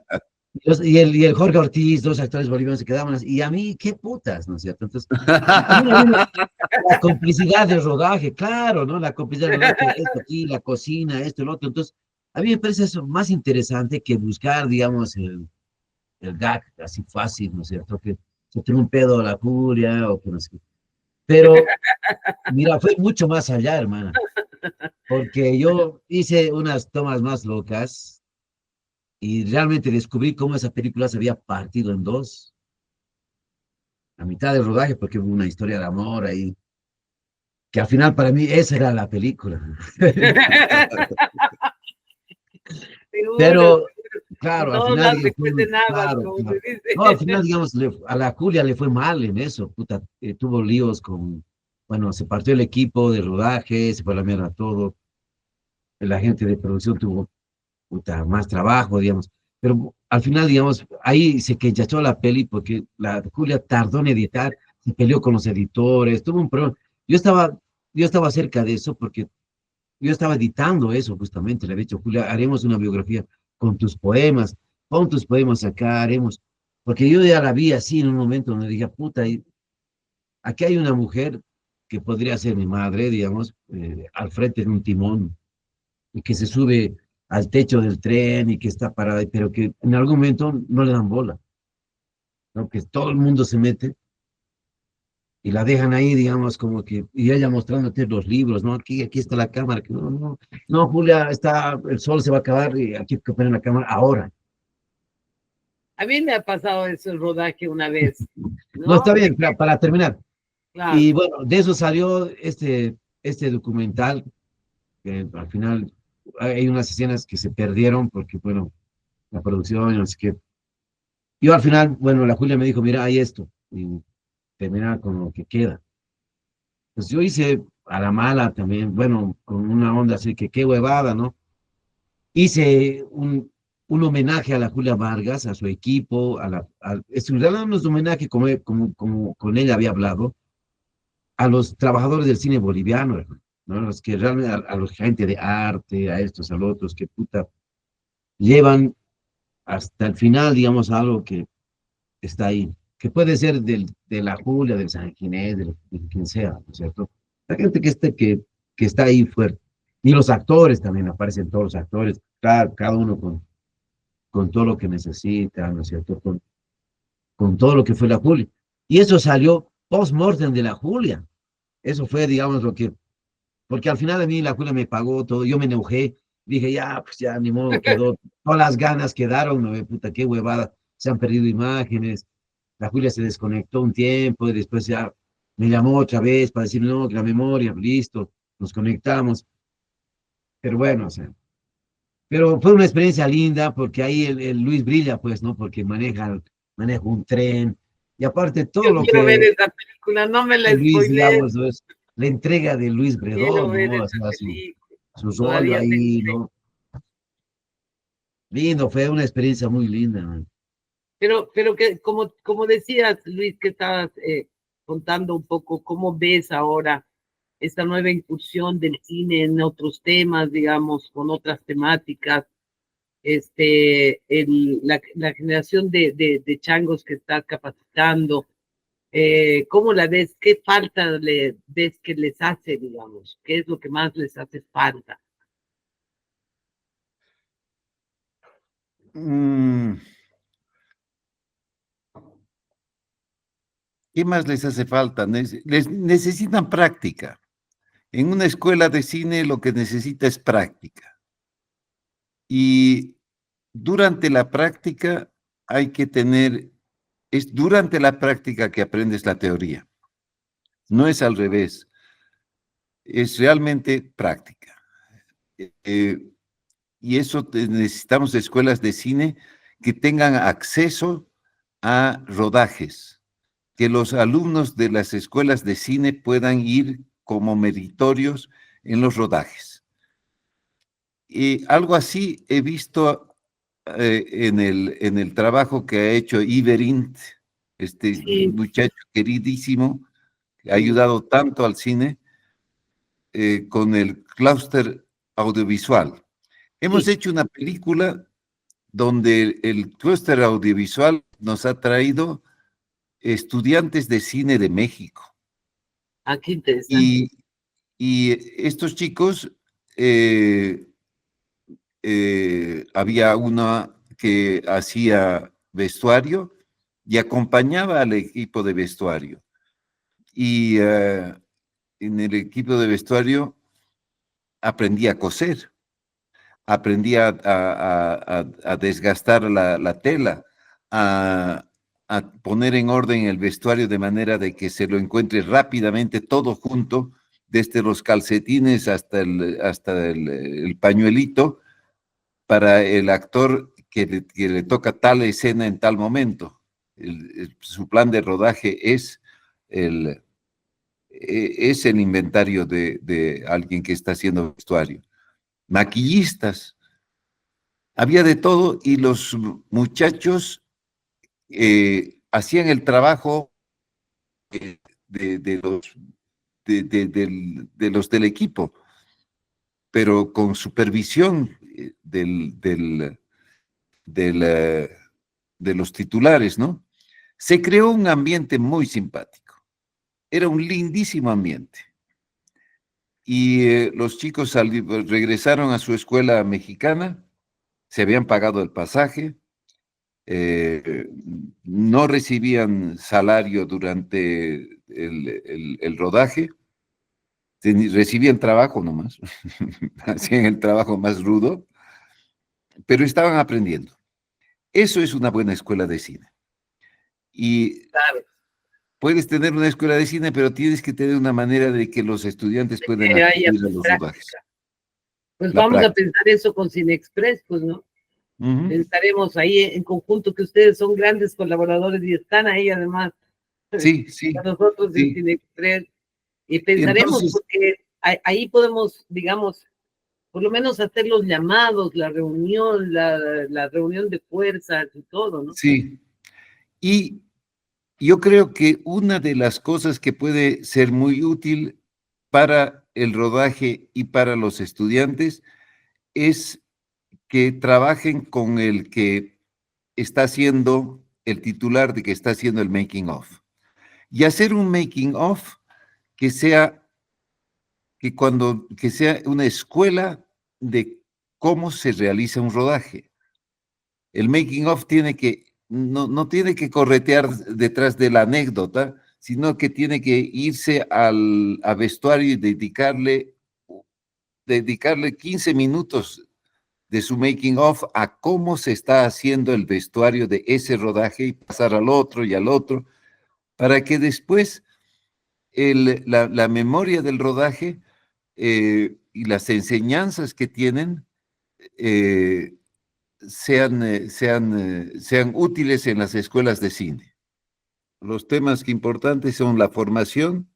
Y el Jorge Ortiz, dos actores bolivianos se quedaban así, y a mí, qué putas, ¿no es cierto? Entonces, también había la complicidad del rodaje, claro, ¿no? La complicidad del rodaje, esto aquí, la cocina, esto, el otro. Entonces, a mí me parece eso más interesante que buscar, digamos, el gag así fácil, ¿no es cierto? Que se tiene un pedo a la furia o que no sé qué. Pero, mira, fue mucho más allá, hermana, porque yo hice unas tomas más locas y realmente descubrí cómo esa película se había partido en dos, a mitad del rodaje, porque hubo una historia de amor ahí, que al final para mí esa era la película. Seguro, Pero, en claro, al todos final, lados se cuecen habas, claro, como se claro. dice. No, al final, digamos, a la Julia le fue mal en eso, puta, tuvo líos con, bueno, se partió el equipo de rodaje, se fue a la mierda todo, la gente de producción tuvo, puta, más trabajo, digamos, pero al final, digamos, ahí se quechachó la peli porque la Julia tardó en editar, se peleó con los editores, tuvo un problema. Yo estaba, yo estaba cerca de eso porque yo estaba editando eso justamente, le había dicho, Julia, haremos una biografía con tus poemas, pon tus poemas acá, haremos, porque yo ya la vi así en un momento donde dije, puta, aquí hay una mujer que podría ser mi madre, digamos, al frente de un timón, y que se sube al techo del tren y que está parada, pero que en algún momento no le dan bola, ¿no? Que todo el mundo se mete y la dejan ahí, digamos, como que, y ella mostrándote los libros, ¿no? Aquí está la cámara, que no, no, no, Julia, el sol se va a acabar y aquí hay que poner la cámara ahora. A mí me ha pasado eso el rodaje una vez, No, está ¿no? bien, para terminar. Claro. Y bueno, de eso salió este documental, que al final hay unas escenas que se perdieron porque, bueno, la producción, no sé qué. Yo al final, bueno, la Julia me dijo, mira, hay esto, y termina con lo que queda. Pues yo hice a la mala también, bueno, con una onda así que qué huevada, ¿no? Hice un homenaje a la Julia Vargas, a su equipo, es un realidad no es un homenaje como con ella había hablado, a los trabajadores del cine boliviano, hermano, ¿no? Los que realmente, a los gente de arte, a estos, a los otros, que puta, llevan hasta el final, digamos, algo que está ahí, que puede ser de la Julia, del San Ginés, de quien sea, ¿no es cierto? La gente que está ahí fuerte. Y los actores también, aparecen todos los actores, cada uno con todo lo que necesita, ¿no es cierto? Con todo lo que fue la Julia. Y eso salió post-mortem de la Julia. Eso fue, digamos, porque al final a mí la Julia me pagó todo, yo me enojé, dije, ya, pues ya, ni modo, quedó, todas las ganas quedaron, no, puta, qué huevada, se han perdido imágenes, la Julia se desconectó un tiempo y después ya me llamó otra vez para decir, no, que la memoria, listo, nos conectamos, pero bueno, o sea, pero fue una experiencia linda porque ahí el Luis brilla, pues, ¿no? Porque maneja un tren y aparte todo Yo lo quiero ver que esa película, no me la Luis, spoilees. digamos, ¿no? Es la entrega de Luis Quiero Bredón, ver ¿no? O esa sea, película. su rollo Todavía tengo ahí, fe. ¿no? Lindo, fue una experiencia muy linda, man. Pero que, como decías, Luis, que estabas contando un poco cómo ves ahora esta nueva incursión del cine en otros temas, digamos, con otras temáticas, la generación de changos que estás capacitando, ¿cómo la ves? ¿Qué falta le ves que les hace, digamos? ¿Qué es lo que más les hace falta? Mm, ¿Qué más les hace falta? Les necesitan práctica. En una escuela de cine lo que necesita es práctica. Y durante la práctica hay que es durante la práctica que aprendes la teoría. No es al revés, es realmente práctica. Eh, y eso necesitamos de escuelas de cine que tengan acceso a rodajes, que los alumnos de las escuelas de cine puedan ir como meritorios en los rodajes. Y algo así he visto en el trabajo que ha hecho Iverint, este Sí, muchacho queridísimo, que ha ayudado tanto al cine con el clúster audiovisual. Hemos Sí. hecho una película donde el clúster audiovisual nos ha traído estudiantes de cine de México. Ah, qué interesante. Y estos chicos, había una que hacía vestuario y acompañaba al equipo de vestuario. Y en el equipo de vestuario aprendí a coser, aprendí a desgastar la tela, a poner en orden el vestuario de manera de que se lo encuentre rápidamente todo junto, desde los calcetines hasta el pañuelito, para el actor que le toca tal escena en tal momento. Su plan de rodaje es el inventario de alguien que está haciendo vestuario. Maquillistas, había de todo y los muchachos hacían el trabajo de los del equipo, pero con supervisión de los titulares, ¿no? Se creó un ambiente muy simpático. Era un lindísimo ambiente. Y los chicos regresaron a su escuela mexicana, se habían pagado el pasaje, no recibían salario durante el rodaje, recibían trabajo nomás, hacían el trabajo más rudo, pero estaban aprendiendo. Eso es una buena escuela de cine. Y Claro. puedes tener una escuela de cine, pero tienes que tener una manera de que los estudiantes puedan Que haya acudir a los rodajes. práctica. Pues La vamos a práctica. pensar eso con Cine Express, pues, ¿no? Ujú. Pensaremos ahí en conjunto que ustedes son grandes colaboradores y están ahí además Sí, sí, con nosotros en sí. Cine Express. Y pensaremos, Entonces, porque ahí podemos, digamos, por lo menos hacer los llamados, la reunión, la reunión de fuerzas y todo, ¿no? sí. Y yo creo que una de las cosas que puede ser muy útil para el rodaje y para los estudiantes es que trabajen con el que está haciendo el titular de que está haciendo el making of. Y hacer un making of que sea que sea una escuela de cómo se realiza un rodaje. El making of no tiene que corretear detrás de la anécdota, sino que tiene que irse a vestuario y dedicarle 15 minutos de su making of a cómo se está haciendo el vestuario de ese rodaje y pasar al otro y al otro, para que después la memoria del rodaje y las enseñanzas que tienen sean útiles en las escuelas de cine. Los temas que importantes son la formación.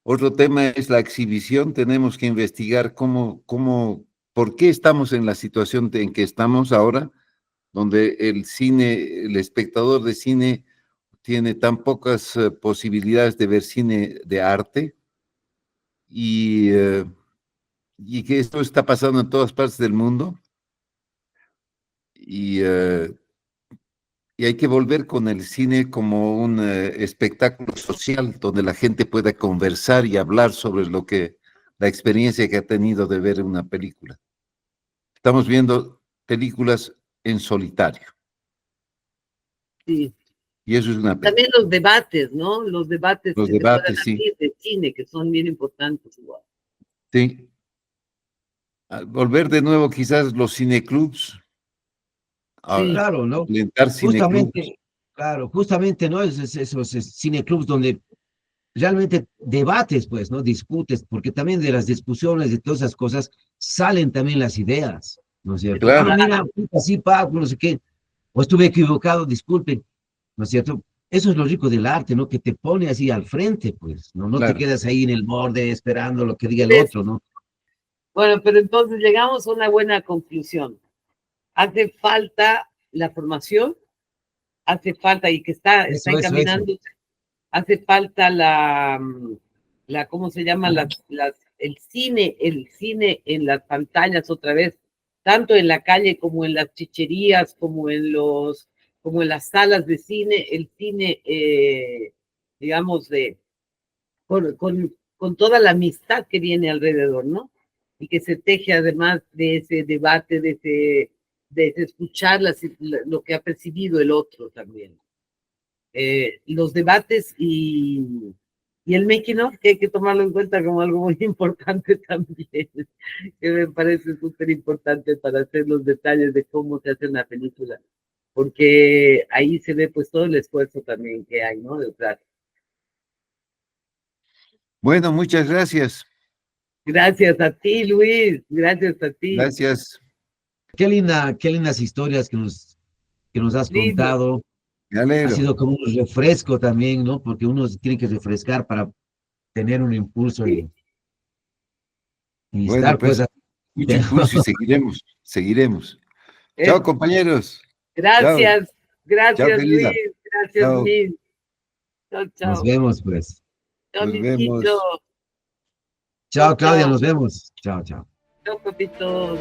Otro tema es la exhibición. Tenemos que investigar por qué estamos en la situación en que estamos ahora, donde el espectador de cine tiene tan pocas posibilidades de ver cine de arte y que esto está pasando en todas partes del mundo. Y hay que volver con el cine como un espectáculo social donde la gente pueda conversar y hablar sobre la experiencia que ha tenido de ver una película. Estamos viendo películas en solitario Sí. y eso es una pena. También los debates, ¿no? Los debates Los que se puedan debates, sí, abrir de cine, que son bien importantes igual. sí. Volver de nuevo quizás los cineclubs, Sí. Claro, ¿no? implementar cineclubs. Justamente, claro, justamente, ¿no? Esos cineclubs donde realmente debates, pues, ¿no? Discutes, porque también de las discusiones, de todas esas cosas, salen también las ideas, ¿no es cierto? Ah, Claro, mira, así, pa, no sé qué, o estuve equivocado, disculpen, ¿no es cierto? Eso es lo rico del arte, ¿no? Que te pone así al frente, pues, ¿no? No te claro. quedas ahí en el borde esperando lo que diga el Pues, otro, ¿no? bueno, pero entonces llegamos a una buena conclusión. Hace falta la formación, hace falta y que está Eso. encaminándose hace falta ¿cómo se llama? El cine en las pantallas otra vez, tanto en la calle como en las chicherías, como en las salas de cine, el cine, digamos, con toda la amistad que viene alrededor, ¿no? Y que se teje además de ese debate, de escuchar lo que ha percibido el otro también. Los debates y el making of, que hay que tomarlo en cuenta como algo muy importante también, que me parece súper importante para hacer los detalles de cómo se hace una película, porque ahí se ve pues todo el esfuerzo también que hay, ¿no? Detrás. Bueno, muchas gracias. Gracias a ti, Luis, gracias a ti. Gracias. Qué lindas historias que nos has Lindo. contado. Me Ha alegro. sido como un refresco también, ¿no? Porque uno se tiene que refrescar para tener un impulso Sí. y Bueno, estar, pues, pues, mucho impulso y seguiremos. Chao, compañeros. Gracias, Chao, gracias, querida. Luis, gracias, Chao. Mil. Chao, nos chao. vemos, pues. Chao, Nos Milcito. vemos. Chao, Claudia, chao. nos vemos. Chao, chao. Chao, papito.